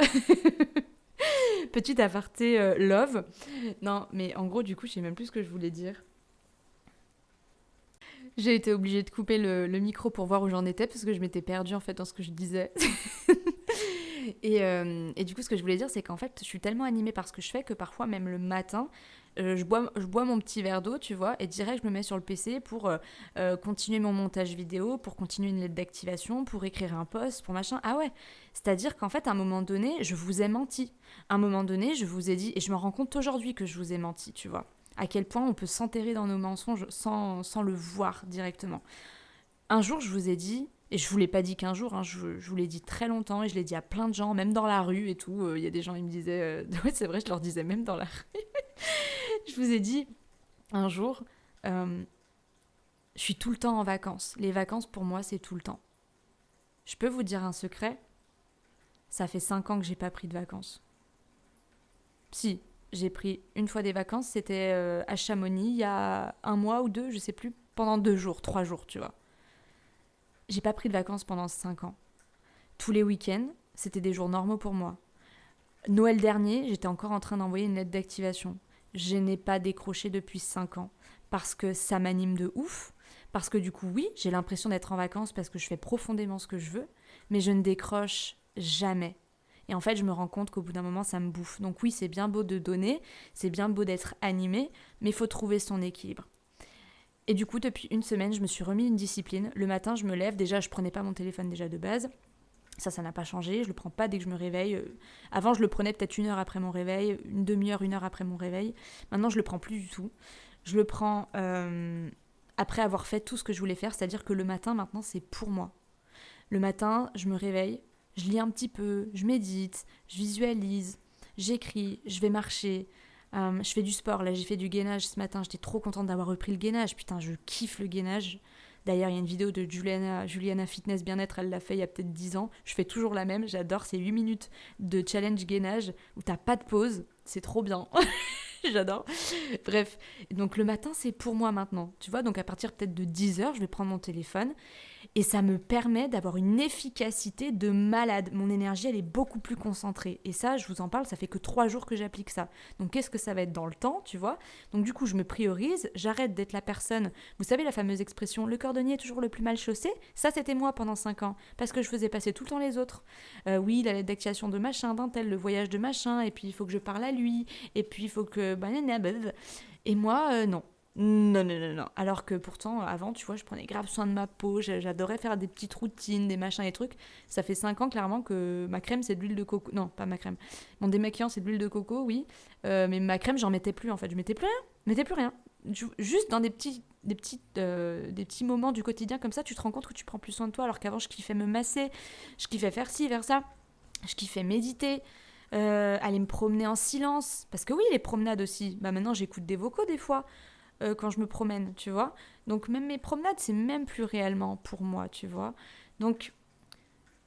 Petit aparté love. Non, mais en gros, du coup, je sais même plus ce que je voulais dire. J'ai été obligée de couper le micro pour voir où j'en étais, parce que je m'étais perdue, en fait, dans ce que je disais. Et du coup, ce que je voulais dire, c'est qu'en fait, je suis tellement animée par ce que je fais que parfois, même le matin, je bois mon petit verre d'eau, tu vois, et direct, je me mets sur le PC pour continuer mon montage vidéo, pour continuer une lettre d'activation, pour écrire un post, pour machin. Ah ouais, c'est-à-dire qu'en fait, à un moment donné, je vous ai menti. À un moment donné, je vous ai dit, et je me rends compte aujourd'hui que je vous ai menti, tu vois, à quel point on peut s'enterrer dans nos mensonges sans le voir directement. Un jour, je vous ai dit, et je vous l'ai pas dit qu'un jour, hein, je vous l'ai dit très longtemps, et je l'ai dit à plein de gens, même dans la rue et tout. Il y a des gens, ils me disaient, ouais, c'est vrai, je leur disais même dans la rue. Je vous ai dit, un jour, je suis tout le temps en vacances. Les vacances, pour moi, c'est tout le temps. Je peux vous dire un secret? Ça fait 5 ans que j'ai pas pris de vacances. Si, j'ai pris une fois des vacances, c'était à Chamonix, il y a 1 mois ou 2, je sais plus, pendant 2 jours, 3 jours, tu vois. J'ai pas pris de vacances pendant 5 ans. Tous les week-ends, c'était des jours normaux pour moi. Noël dernier, j'étais encore en train d'envoyer une lettre d'activation. je n'ai pas décroché depuis 5 ans parce que ça m'anime de ouf. Parce que du coup, oui, j'ai l'impression d'être en vacances parce que je fais profondément ce que je veux, mais je ne décroche jamais. Et en fait, je me rends compte qu'au bout d'un moment, ça me bouffe. Donc oui, c'est bien beau de donner, c'est bien beau d'être animé, mais il faut trouver son équilibre. Et du coup, depuis une semaine, je me suis remis une discipline. Le matin, je me lève. Déjà, je prenais pas mon téléphone déjà de base. Ça n'a pas changé. Je le prends pas dès que je me réveille. Avant, je le prenais peut-être 1 heure après mon réveil, une demi-heure, 1 heure après mon réveil. Maintenant, je le prends plus du tout. Je le prends après avoir fait tout ce que je voulais faire. C'est-à-dire que le matin, maintenant, c'est pour moi. Le matin, je me réveille, je lis un petit peu, je médite, je visualise, j'écris, je vais marcher, je fais du sport. Là, j'ai fait du gainage ce matin. J'étais trop contente d'avoir repris le gainage. Putain, je kiffe le gainage. D'ailleurs, il y a une vidéo de Juliana Fitness Bien-être. Elle l'a fait il y a peut-être 10 ans. Je fais toujours la même. J'adore ces 8 minutes de challenge gainage où t'as pas de pause. C'est trop bien. J'adore. Bref, donc le matin, c'est pour moi maintenant. Tu vois, donc à partir peut-être de 10 heures, je vais prendre mon téléphone. Et ça me permet d'avoir une efficacité de malade. Mon énergie, elle est beaucoup plus concentrée. Et ça, je vous en parle, ça fait que 3 jours que j'applique ça. Donc qu'est-ce que ça va être dans le temps, tu vois? Donc du coup, je me priorise, j'arrête d'être la personne. Vous savez la fameuse expression, le cordonnier est toujours le plus mal chaussé? Ça, c'était moi pendant 5 ans. Parce que je faisais passer tout le temps les autres. Oui, la lettre d'activation de machin, d'un tel, le voyage de machin, et puis il faut que je parle à lui, et puis il faut que... Et moi, non. Non, non, non, non. Alors que pourtant, avant, tu vois, je prenais grave soin de ma peau, j'adorais faire des petites routines, des machins et trucs. Ça fait 5 ans, clairement, que ma crème, c'est de l'huile de coco. Non, pas ma crème. Mon démaquillant, c'est de l'huile de coco, oui. Mais ma crème, j'en mettais plus, en fait. Je mettais plus rien. Je mettais plus rien. Juste dans des petits moments du quotidien comme ça, tu te rends compte que tu prends plus soin de toi. Alors qu'avant, je kiffais me masser, je kiffais faire ci, faire ça. Je kiffais méditer. Aller me promener en silence. Parce que oui, les promenades aussi. Bah maintenant, j'écoute des vocaux des fois. Quand je me promène, tu vois. Donc même mes promenades, c'est même plus réellement pour moi, tu vois. Donc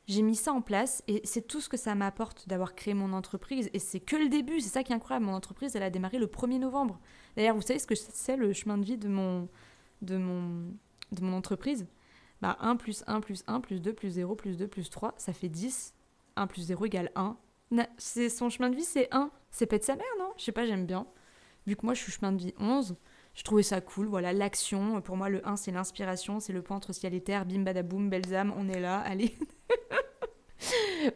j'ai mis ça en place et c'est tout ce que ça m'apporte d'avoir créé mon entreprise. Et c'est que le début, c'est ça qui est incroyable. Mon entreprise, elle a démarré le 1er novembre. D'ailleurs, vous savez ce que c'est le chemin de vie de mon entreprise? Bah 1 plus 1 plus 1 plus 2 plus 0 plus 2 plus 3, ça fait 10. 1 plus 0 égale 1. C'est son chemin de vie, c'est 1. C'est pas de sa mère, non? Je sais pas, j'aime bien. Vu que moi, je suis chemin de vie 11, je trouvais ça cool. Voilà, l'action. Pour moi, le 1, c'est l'inspiration. C'est le point entre ciel et terre. Bim, badaboum, belles âmes, on est là. Allez.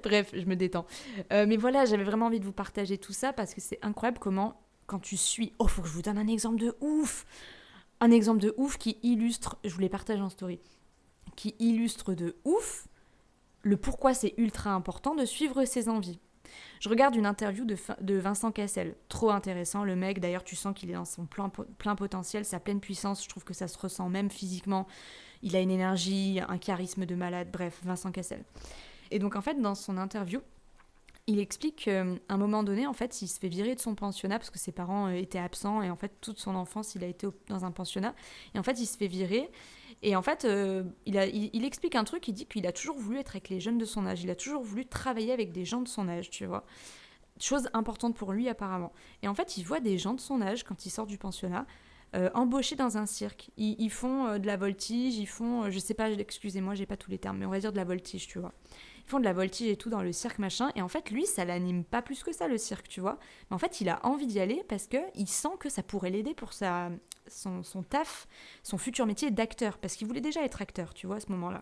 Bref, je me détends. Mais voilà, j'avais vraiment envie de vous partager tout ça parce que c'est incroyable comment, quand tu suis... Oh, faut que je vous donne un exemple de ouf. Un exemple de ouf qui illustre... Je vous les partage en story. Qui illustre de ouf le pourquoi c'est ultra important de suivre ses envies. Je regarde une interview de Vincent Cassel. Trop intéressant, le mec. D'ailleurs, tu sens qu'il est dans son plein potentiel, sa pleine puissance. Je trouve que ça se ressent même physiquement. Il a une énergie, un charisme de malade. Bref, Vincent Cassel. Et donc, en fait, dans son interview, il explique qu'à un moment donné, en fait, il se fait virer de son pensionnat parce que ses parents étaient absents. Et en fait, toute son enfance, il a été dans un pensionnat. Et en fait, il se fait virer. Et en fait, il explique un truc, il dit qu'il a toujours voulu être avec les jeunes de son âge, il a toujours voulu travailler avec des gens de son âge, tu vois. Chose importante pour lui apparemment. Et en fait, il voit des gens de son âge, quand il sort du pensionnat, embauchés dans un cirque. Ils font de la voltige, ils font, je sais pas, excusez-moi, j'ai pas tous les termes, mais on va dire de la voltige, tu vois. Ils font de la voltige et tout dans le cirque, machin. Et en fait, lui, ça l'anime pas plus que ça, le cirque, tu vois. Mais en fait, il a envie d'y aller parce qu'il sent que ça pourrait l'aider pour son taf, son futur métier d'acteur. Parce qu'il voulait déjà être acteur, tu vois, à ce moment-là.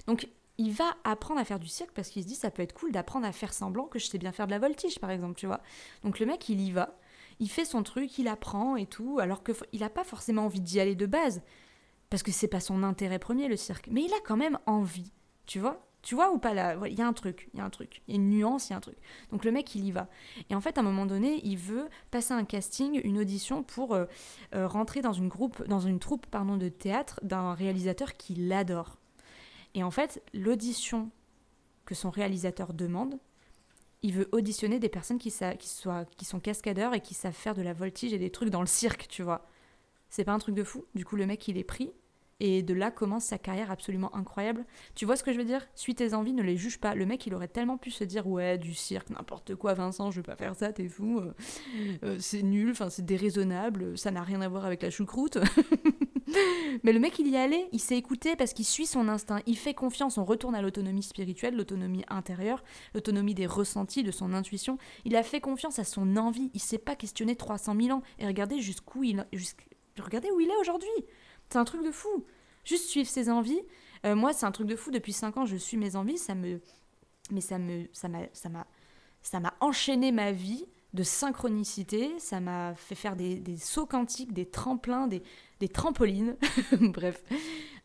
Donc, il va apprendre à faire du cirque parce qu'il se dit ça peut être cool d'apprendre à faire semblant que je sais bien faire de la voltige, par exemple, tu vois. Donc, le mec, il y va. Il fait son truc, il apprend et tout, alors qu'il n'a pas forcément envie d'y aller de base. Parce que c'est pas son intérêt premier, le cirque. Mais il a quand même envie, tu vois. Tu vois ou pas là? Il y a un truc, il y a une nuance, il y a un truc. Donc le mec, il y va. Et en fait, à un moment donné, il veut passer un casting, une audition pour rentrer dans une troupe de théâtre d'un réalisateur qu'il adore. Et en fait, l'audition que son réalisateur demande, il veut auditionner des personnes qui sont cascadeurs et qui savent faire de la voltige et des trucs dans le cirque, tu vois. C'est pas un truc de fou? Du coup, le mec, il est pris. Et de là commence sa carrière absolument incroyable. Tu vois ce que je veux dire? Suis tes envies, ne les juge pas. Le mec, il aurait tellement pu se dire ouais, du cirque, n'importe quoi, Vincent, je veux pas faire ça, t'es fou. C'est nul, c'est déraisonnable, ça n'a rien à voir avec la choucroute. Mais le mec, il y est allé, il s'est écouté parce qu'il suit son instinct, il fait confiance, on retourne à l'autonomie spirituelle, l'autonomie intérieure, l'autonomie des ressentis, de son intuition. Il a fait confiance à son envie, il s'est pas questionné 300 000 ans. Et regardez regardez où il est aujourd'hui. C'est un truc de fou. Juste suivre ses envies. Moi, c'est un truc de fou. Depuis 5 ans, je suis mes envies. Ça m'a enchaîné ma vie de synchronicité. Ça m'a fait faire des sauts quantiques, des tremplins, des trampolines. Bref,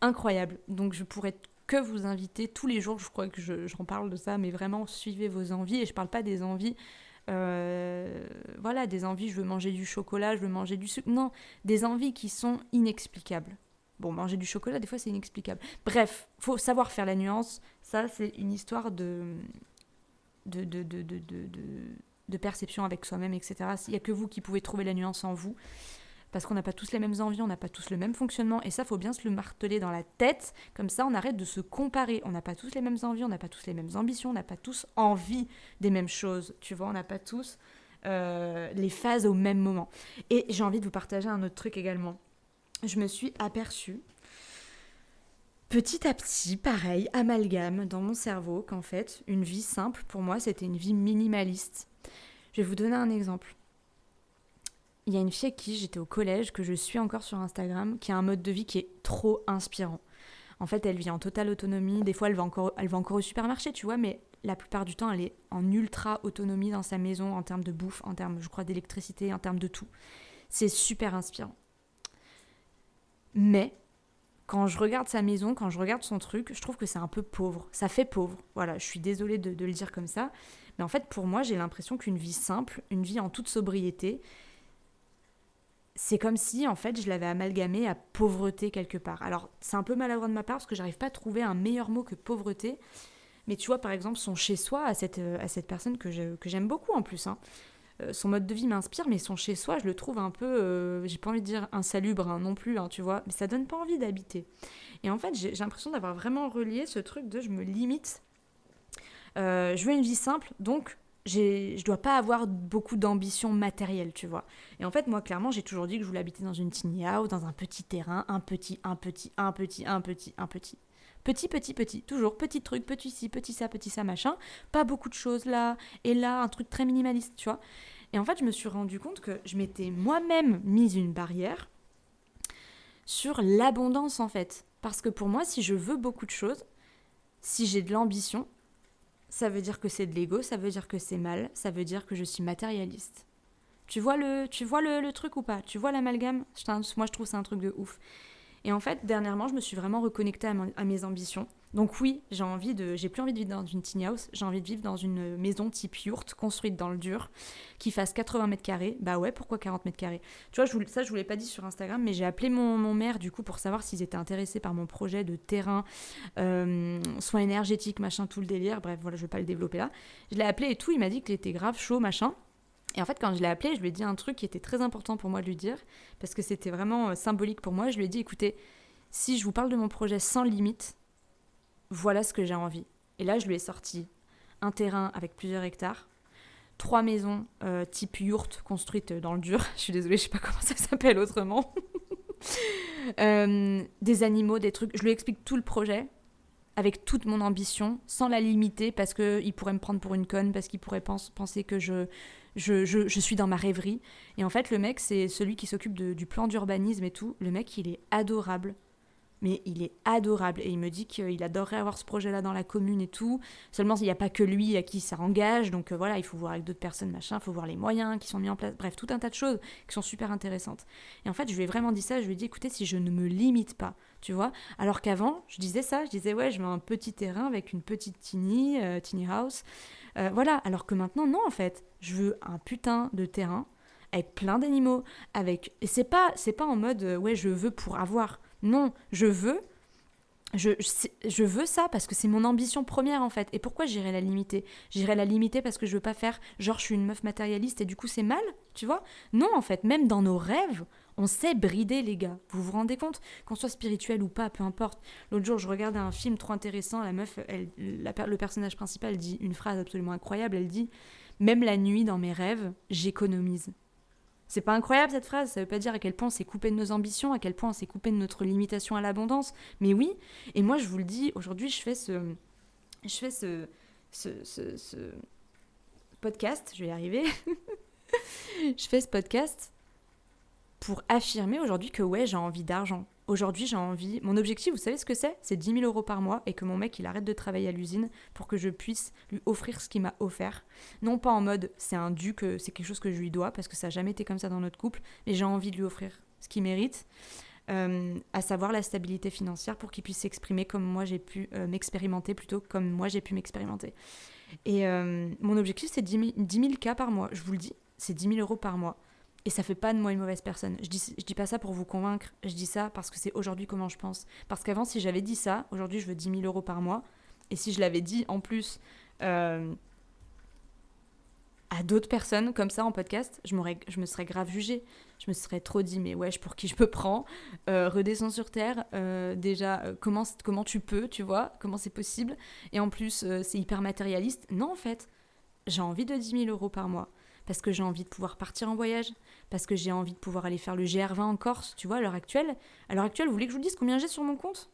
incroyable. Donc, je pourrais que vous inviter tous les jours. Je crois que j'en parle de ça, mais vraiment, suivez vos envies. Et je parle pas des envies. Voilà, des envies, je veux manger du chocolat, je veux manger du sucre. Non, des envies qui sont inexplicables. Bon, manger du chocolat, des fois, c'est inexplicable. Bref, faut savoir faire la nuance. Ça, c'est une histoire de perception avec soi-même, etc. Il n'y a que vous qui pouvez trouver la nuance en vous. Parce qu'on n'a pas tous les mêmes envies, on n'a pas tous le même fonctionnement. Et ça, faut bien se le marteler dans la tête. Comme ça, on arrête de se comparer. On n'a pas tous les mêmes envies, on n'a pas tous les mêmes ambitions, on n'a pas tous envie des mêmes choses. Tu vois, on n'a pas tous les phases au même moment. Et j'ai envie de vous partager un autre truc également. Je me suis aperçue, petit à petit, pareil, amalgame dans mon cerveau, qu'en fait, une vie simple, pour moi, c'était une vie minimaliste. Je vais vous donner un exemple. Il y a une fille avec qui j'étais au collège, que je suis encore sur Instagram, qui a un mode de vie qui est trop inspirant. En fait, elle vit en totale autonomie. Des fois, elle va encore au supermarché, tu vois, mais la plupart du temps, elle est en ultra autonomie dans sa maison, en termes de bouffe, en termes, je crois, d'électricité, en termes de tout. C'est super inspirant. Mais quand je regarde sa maison, quand je regarde son truc, je trouve que c'est un peu pauvre. Ça fait pauvre. Voilà, je suis désolée de le dire comme ça. Mais en fait, pour moi, j'ai l'impression qu'une vie simple, une vie en toute sobriété, c'est comme si, en fait, je l'avais amalgamée à pauvreté quelque part. Alors, c'est un peu maladroit de ma part parce que j'arrive pas à trouver un meilleur mot que pauvreté. Mais tu vois, par exemple, son chez-soi à cette personne que j'aime beaucoup en plus, hein. Son mode de vie m'inspire, mais son chez-soi, je le trouve un peu, j'ai pas envie de dire insalubre hein, non plus, hein, tu vois, mais ça donne pas envie d'habiter. Et en fait, j'ai l'impression d'avoir vraiment relié ce truc de je me limite. Je veux une vie simple, donc je dois pas avoir beaucoup d'ambition matérielle, tu vois. Et en fait, moi, clairement, j'ai toujours dit que je voulais habiter dans une tiny house, dans un petit terrain, un petit. Petit, toujours, petit truc, petit ci, ça, machin. Pas beaucoup de choses là, et là, un truc très minimaliste, tu vois. Et en fait, je me suis rendu compte que je m'étais moi-même mise une barrière sur l'abondance, en fait. Parce que pour moi, si je veux beaucoup de choses, si j'ai de l'ambition, ça veut dire que c'est de l'ego, ça veut dire que c'est mal, ça veut dire que je suis matérialiste. Tu vois le truc ou pas? Tu vois l'amalgame? Moi, je trouve c'est un truc de ouf. Et en fait, dernièrement, je me suis vraiment reconnectée à mes ambitions. Donc oui, j'ai plus envie de vivre dans une tiny house, j'ai envie de vivre dans une maison type yourte, construite dans le dur, qui fasse 80 mètres carrés. Bah ouais, pourquoi 40 mètres carrés? Tu vois, je vous l'ai pas dit sur Instagram, mais j'ai appelé mon maire du coup pour savoir s'ils étaient intéressés par mon projet de terrain, soins énergétiques, machin, tout le délire. Bref, voilà, je vais pas le développer là. Je l'ai appelé et tout, il m'a dit qu'il était grave chaud, machin. Et en fait, quand je l'ai appelé, je lui ai dit un truc qui était très important pour moi de lui dire, parce que c'était vraiment symbolique pour moi. Je lui ai dit, écoutez, si je vous parle de mon projet sans limite, voilà ce que j'ai envie. Et là, je lui ai sorti un terrain avec plusieurs hectares, 3 maisons type yourte construites dans le dur. Je suis désolée, je sais pas comment ça s'appelle autrement. Des animaux, des trucs. Je lui explique tout le projet avec toute mon ambition, sans la limiter, parce qu'il pourrait me prendre pour une conne, parce qu'il pourrait penser que je suis dans ma rêverie. Et en fait, le mec, c'est celui qui s'occupe du plan d'urbanisme et tout. Le mec, il est adorable. Mais il est adorable. Et il me dit qu'il adorerait avoir ce projet-là dans la commune et tout. Seulement, il n'y a pas que lui à qui ça engage. Donc voilà, il faut voir avec d'autres personnes, machin. Il faut voir les moyens qui sont mis en place. Bref, tout un tas de choses qui sont super intéressantes. Et en fait, je lui ai vraiment dit ça. Je lui ai dit, écoutez, si je ne me limite pas, tu vois. Alors qu'avant, je disais ça. Je disais, ouais, je veux un petit terrain avec une petite tiny house. Voilà. Alors que maintenant, non, en fait. Je veux un putain de terrain avec plein d'animaux. Et c'est pas en mode, ouais, je veux pour avoir. Non, je veux ça parce que c'est mon ambition première en fait. Et pourquoi j'irais la limiter? J'irais la limiter parce que je veux pas faire genre je suis une meuf matérialiste et du coup c'est mal, tu vois? Non en fait, même dans nos rêves, on sait brider les gars. Vous vous rendez compte? Qu'on soit spirituel ou pas, peu importe. L'autre jour je regardais un film trop intéressant, la meuf, le personnage principal dit une phrase absolument incroyable, elle dit « Même la nuit dans mes rêves, j'économise ». C'est pas incroyable cette phrase? Ça veut pas dire à quel point on s'est coupé de nos ambitions, à quel point on s'est coupé de notre limitation à l'abondance. Mais oui, et moi je vous le dis, aujourd'hui je fais ce podcast, je vais y arriver, je fais ce podcast pour affirmer aujourd'hui que ouais, j'ai envie d'argent. Aujourd'hui, j'ai envie... Mon objectif, vous savez ce que c'est? C'est 10 000 euros par mois et que mon mec, il arrête de travailler à l'usine pour que je puisse lui offrir ce qu'il m'a offert. Non pas en mode, c'est un dû, que c'est quelque chose que je lui dois, parce que ça n'a jamais été comme ça dans notre couple, mais j'ai envie de lui offrir ce qu'il mérite, à savoir la stabilité financière pour qu'il puisse s'exprimer comme moi j'ai pu m'expérimenter, plutôt comme moi j'ai pu m'expérimenter. Et mon objectif, c'est 10 000 cas par mois. Je vous le dis, c'est 10 000 euros par mois. Et ça fait pas de moi une mauvaise personne. Je dis pas ça pour vous convaincre. Je dis ça parce que c'est aujourd'hui comment je pense. Parce qu'avant, si j'avais dit ça, aujourd'hui, je veux 10 000 euros par mois. Et si je l'avais dit en plus à d'autres personnes comme ça en podcast, je me serais grave jugée. Je me serais trop dit, mais wesh, pour qui je me prends? Redescends sur terre. Déjà, comment tu peux, tu vois? Comment c'est possible? Et en plus, c'est hyper matérialiste. Non, en fait, j'ai envie de 10 000 euros par mois. Parce que j'ai envie de pouvoir partir en voyage, parce que j'ai envie de pouvoir aller faire le GR20 en Corse, tu vois, à l'heure actuelle. À l'heure actuelle, vous voulez que je vous dise combien j'ai sur mon compte?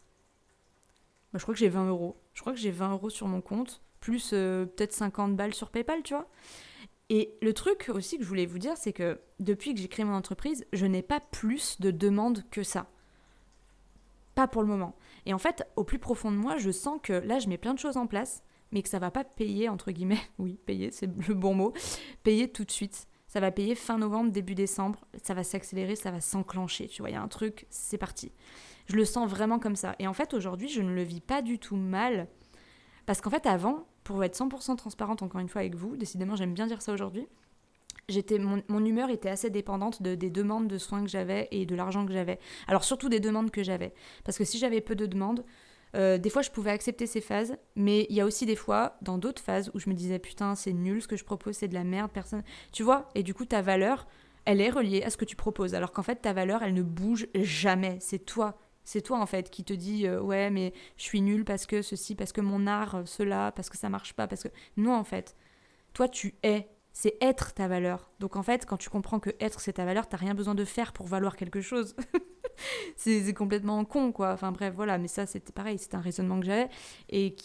Bah, je crois que j'ai 20 euros. Je crois que j'ai 20 euros sur mon compte, plus peut-être 50 balles sur PayPal, tu vois. Et le truc aussi que je voulais vous dire, c'est que depuis que j'ai créé mon entreprise, je n'ai pas plus de demandes que ça. Pas pour le moment. Et en fait, au plus profond de moi, je sens que là, je mets plein de choses en place, mais que ça va pas payer, entre guillemets. Oui, payer, c'est le bon mot. Payer tout de suite. Ça va payer fin novembre, début décembre. Ça va s'accélérer, ça va s'enclencher. Tu vois, il y a un truc, c'est parti. Je le sens vraiment comme ça. Et en fait, aujourd'hui, je ne le vis pas du tout mal. Parce qu'en fait, avant, pour être 100% transparente encore une fois avec vous, décidément, j'aime bien dire ça aujourd'hui, mon humeur était assez dépendante des demandes de soins que j'avais et de l'argent que j'avais. Alors surtout des demandes que j'avais. Parce que si j'avais peu de demandes, des fois je pouvais accepter ces phases, mais il y a aussi des fois, dans d'autres phases, où je me disais putain c'est nul ce que je propose, c'est de la merde, personne... Tu vois? Et du coup ta valeur, elle est reliée à ce que tu proposes. Alors qu'en fait ta valeur, elle ne bouge jamais. C'est toi. C'est toi en fait qui te dis ouais mais je suis nul parce que ceci, parce que mon art, cela, parce que ça marche pas, parce que... Non en fait. Toi, tu es. C'est être ta valeur. Donc en fait, quand tu comprends que être c'est ta valeur, t'as rien besoin de faire pour valoir quelque chose. c'est complètement con, quoi. Enfin bref, voilà. Mais ça, c'était pareil. C'était un raisonnement que j'avais et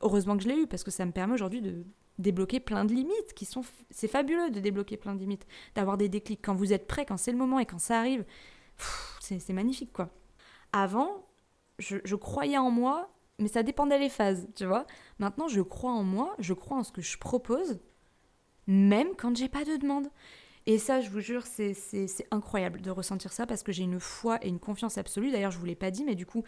heureusement que je l'ai eu parce que ça me permet aujourd'hui de débloquer plein de limites c'est fabuleux de débloquer plein de limites, d'avoir des déclics quand vous êtes prêt, quand c'est le moment et quand ça arrive. C'est magnifique, quoi. Avant, je croyais en moi, mais ça dépendait des phases, tu vois. Maintenant, je crois en moi, je crois en ce que je propose, même quand j'ai pas de demande. Et ça, je vous jure, c'est incroyable de ressentir ça parce que j'ai une foi et une confiance absolue. D'ailleurs, je vous l'ai pas dit, mais du coup,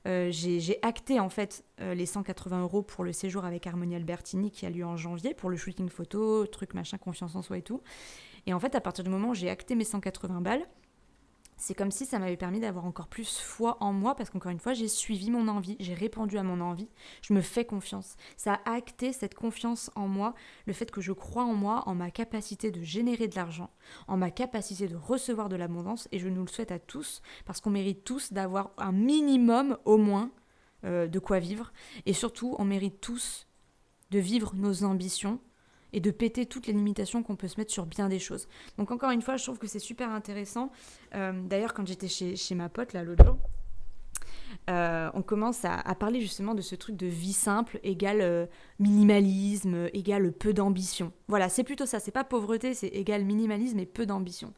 j'ai acté en fait les 180 euros pour le séjour avec Harmonie Albertini qui a lieu en janvier pour le shooting photo, truc machin, confiance en soi et tout. Et en fait, à partir du moment où j'ai acté mes 180 balles, c'est comme si ça m'avait permis d'avoir encore plus foi en moi parce qu'encore une fois, j'ai suivi mon envie, j'ai répondu à mon envie, je me fais confiance. Ça a acté cette confiance en moi, le fait que je crois en moi, en ma capacité de générer de l'argent, en ma capacité de recevoir de l'abondance et je nous le souhaite à tous parce qu'on mérite tous d'avoir un minimum au moins de quoi vivre et surtout, on mérite tous de vivre nos ambitions et de péter toutes les limitations qu'on peut se mettre sur bien des choses. Donc encore une fois, je trouve que c'est super intéressant. D'ailleurs, quand j'étais chez ma pote, là, l'autre jour, on commence à parler justement de ce truc de vie simple égale minimalisme, égale peu d'ambition. Voilà, c'est plutôt ça, c'est pas pauvreté, c'est égal minimalisme et peu d'ambition.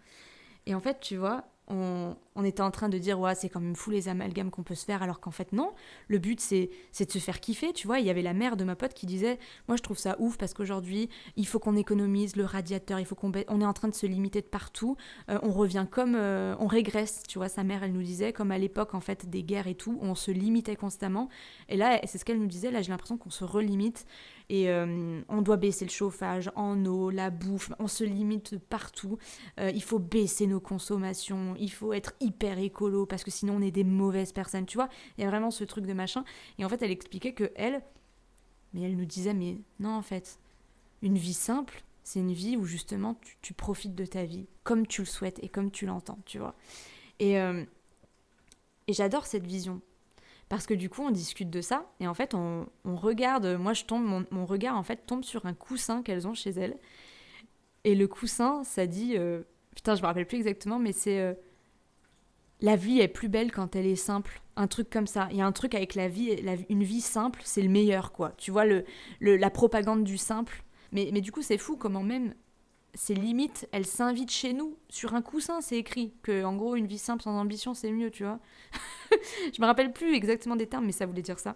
Et en fait, tu vois, on était en train de dire ouais, c'est quand même fou les amalgames qu'on peut se faire, alors qu'en fait non, le but c'est de se faire kiffer, tu vois. Il y avait la mère de ma pote qui disait moi je trouve ça ouf parce qu'aujourd'hui il faut qu'on économise le radiateur, il faut on est en train de se limiter de partout, on revient comme on régresse, tu vois. Sa mère elle nous disait comme à l'époque en fait des guerres et tout, on se limitait constamment et là c'est ce qu'elle nous disait, là j'ai l'impression qu'on se relimite et on doit baisser le chauffage en eau, la bouffe, on se limite partout, il faut baisser nos consommations, il faut être hyper écolo parce que sinon on est des mauvaises personnes, tu vois. Il y a vraiment ce truc de machin. Et en fait, elle expliquait que elle nous disait, mais non, en fait, une vie simple, c'est une vie où justement tu profites de ta vie comme tu le souhaites et comme tu l'entends, tu vois. Et j'adore cette vision. Parce que du coup, on discute de ça et en fait, on regarde, moi je tombe, mon regard en fait tombe sur un coussin qu'elles ont chez elles. Et le coussin, ça dit Putain, je me rappelle plus exactement, mais c'est... la vie est plus belle quand elle est simple. Un truc comme ça. Il y a un truc avec la vie, une vie simple, c'est le meilleur, quoi. Tu vois, la propagande du simple. Mais du coup, c'est fou comment même ces limites, elles s'invitent chez nous. Sur un coussin, c'est écrit que, en gros, une vie simple sans ambition, c'est mieux, tu vois. Je me rappelle plus exactement des termes, mais ça voulait dire ça.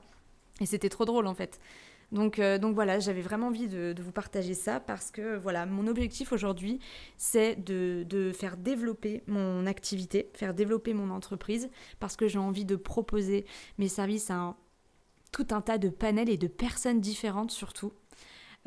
Et c'était trop drôle, en fait. Donc voilà, j'avais vraiment envie de vous partager ça parce que voilà, mon objectif aujourd'hui, c'est de faire développer mon activité, faire développer mon entreprise parce que j'ai envie de proposer mes services à tout un tas de panels et de personnes différentes surtout.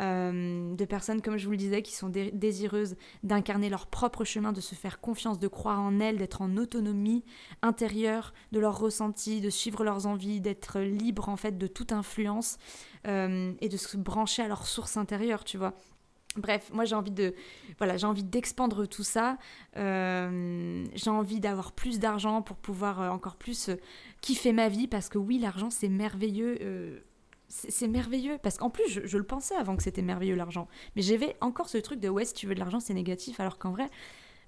De personnes, comme je vous le disais, qui sont désireuses d'incarner leur propre chemin, de se faire confiance, de croire en elles, d'être en autonomie intérieure de leurs ressentis, de suivre leurs envies, d'être libre en fait de toute influence et de se brancher à leur source intérieure, tu vois. Bref, moi j'ai envie d'expandre tout ça. J'ai envie d'avoir plus d'argent pour pouvoir encore plus kiffer ma vie parce que oui, l'argent c'est merveilleux. C'est merveilleux, parce qu'en plus, je le pensais avant que c'était merveilleux l'argent. Mais j'avais encore ce truc de ouais, si tu veux de l'argent, c'est négatif, alors qu'en vrai,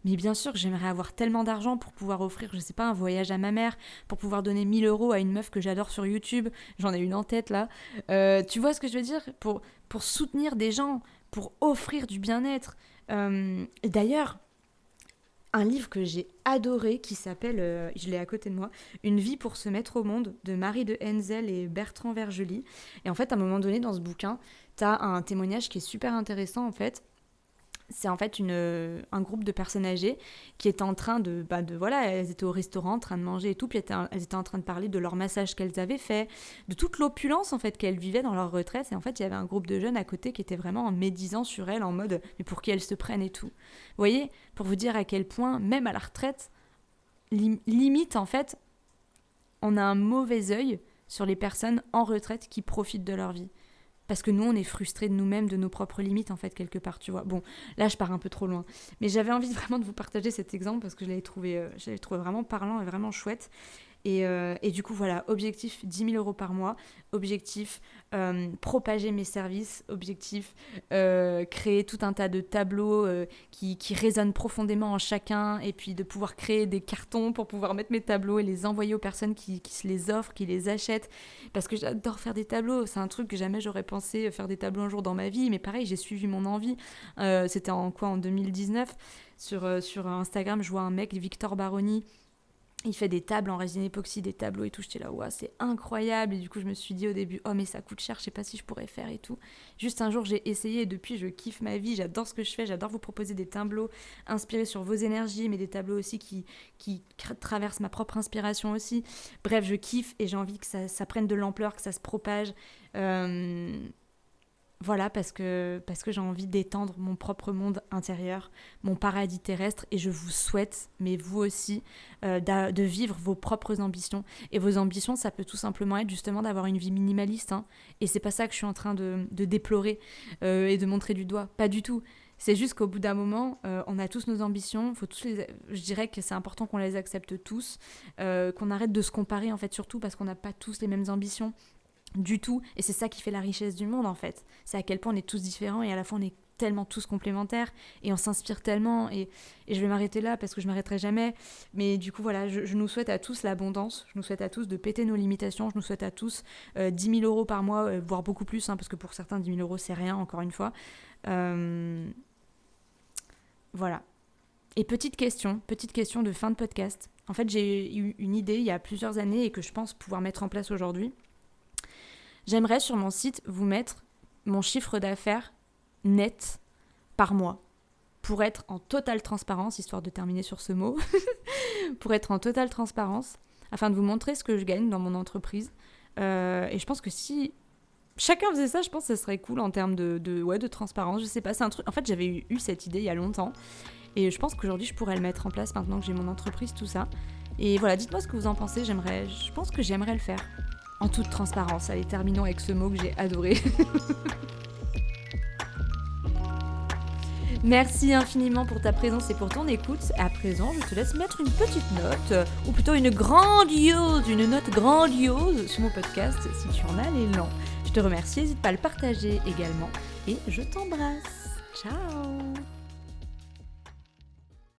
mais bien sûr, j'aimerais avoir tellement d'argent pour pouvoir offrir, je sais pas, un voyage à ma mère, pour pouvoir donner 1 000 € à une meuf que j'adore sur YouTube. J'en ai une en tête là. Tu vois ce que je veux dire ? Pour soutenir des gens, pour offrir du bien-être. D'ailleurs, un livre que j'ai adoré qui s'appelle, je l'ai à côté de moi, Une vie pour se mettre au monde de Marie de Henzel et Bertrand Vergely. Et en fait, à un moment donné dans ce bouquin, t'as un témoignage qui est super intéressant en fait. C'est en fait un groupe de personnes âgées qui étaient en train voilà, elles étaient au restaurant en train de manger et tout, puis elles étaient en train de parler de leur massage qu'elles avaient fait, de toute l'opulence en fait qu'elles vivaient dans leur retraite, et en fait il y avait un groupe de jeunes à côté qui était vraiment en médisant sur elles en mode mais pour qui elles se prennent et tout. Vous voyez, pour vous dire à quel point même à la retraite, limite en fait, on a un mauvais œil sur les personnes en retraite qui profitent de leur vie. Parce que nous, on est frustrés de nous-mêmes, de nos propres limites, en fait, quelque part, tu vois. Bon, là, je pars un peu trop loin. Mais j'avais envie vraiment de vous partager cet exemple parce que je l'avais trouvé vraiment parlant et vraiment chouette. Et du coup, voilà, objectif 10 000 € par mois, objectif propager mes services, objectif créer tout un tas de tableaux qui résonnent profondément en chacun, et puis de pouvoir créer des cartons pour pouvoir mettre mes tableaux et les envoyer aux personnes qui se les offrent, qui les achètent, parce que j'adore faire des tableaux, c'est un truc que jamais j'aurais pensé faire des tableaux un jour dans ma vie, mais pareil, j'ai suivi mon envie, c'était en 2019, sur Instagram, je vois un mec, Victor Baroni. Il fait des tables en résine époxy, des tableaux et tout. J'étais là, ouais, c'est incroyable. Et du coup, je me suis dit au début, oh, mais ça coûte cher, je sais pas si je pourrais faire et tout. Juste un jour, j'ai essayé et depuis, je kiffe ma vie. J'adore ce que je fais. J'adore vous proposer des tableaux inspirés sur vos énergies, mais des tableaux aussi qui traversent ma propre inspiration aussi. Bref, je kiffe et j'ai envie que ça prenne de l'ampleur, que ça se propage. Voilà, parce que j'ai envie d'étendre mon propre monde intérieur, mon paradis terrestre, et je vous souhaite, mais vous aussi, de vivre vos propres ambitions. Et vos ambitions, ça peut tout simplement être justement d'avoir une vie minimaliste, hein. Et c'est pas ça que je suis en train de déplorer et de montrer du doigt, pas du tout. C'est juste qu'au bout d'un moment, on a tous nos ambitions, je dirais que c'est important qu'on les accepte tous, qu'on arrête de se comparer en fait, surtout parce qu'on n'a pas tous les mêmes ambitions. Du tout, et c'est ça qui fait la richesse du monde en fait, c'est à quel point on est tous différents et à la fois on est tellement tous complémentaires et on s'inspire tellement, et je vais m'arrêter là parce que je m'arrêterai jamais, mais du coup voilà, je nous souhaite à tous l'abondance, je nous souhaite à tous de péter nos limitations, je nous souhaite à tous 10 000 € par mois, voire beaucoup plus, hein, parce que pour certains 10 000 € c'est rien, encore une fois. Voilà. Et petite question de fin de podcast. En fait, j'ai eu une idée il y a plusieurs années et que je pense pouvoir mettre en place aujourd'hui. J'aimerais sur mon site vous mettre mon chiffre d'affaires net par mois pour être en totale transparence, histoire de terminer sur ce mot, pour être en totale transparence, afin de vous montrer ce que je gagne dans mon entreprise. Et je pense que si chacun faisait ça, je pense que ça serait cool en termes de transparence. Je sais pas, c'est un truc. En fait, j'avais eu cette idée il y a longtemps et je pense qu'aujourd'hui, je pourrais le mettre en place maintenant que j'ai mon entreprise, tout ça. Et voilà, dites-moi ce que vous en pensez. Je pense que j'aimerais le faire. En toute transparence. Allez, terminons avec ce mot que j'ai adoré. Merci infiniment pour ta présence et pour ton écoute. À présent, je te laisse mettre une petite note, ou plutôt une note grandiose sur mon podcast, si tu en as l'élan. Je te remercie, n'hésite pas à le partager également. Et je t'embrasse. Ciao.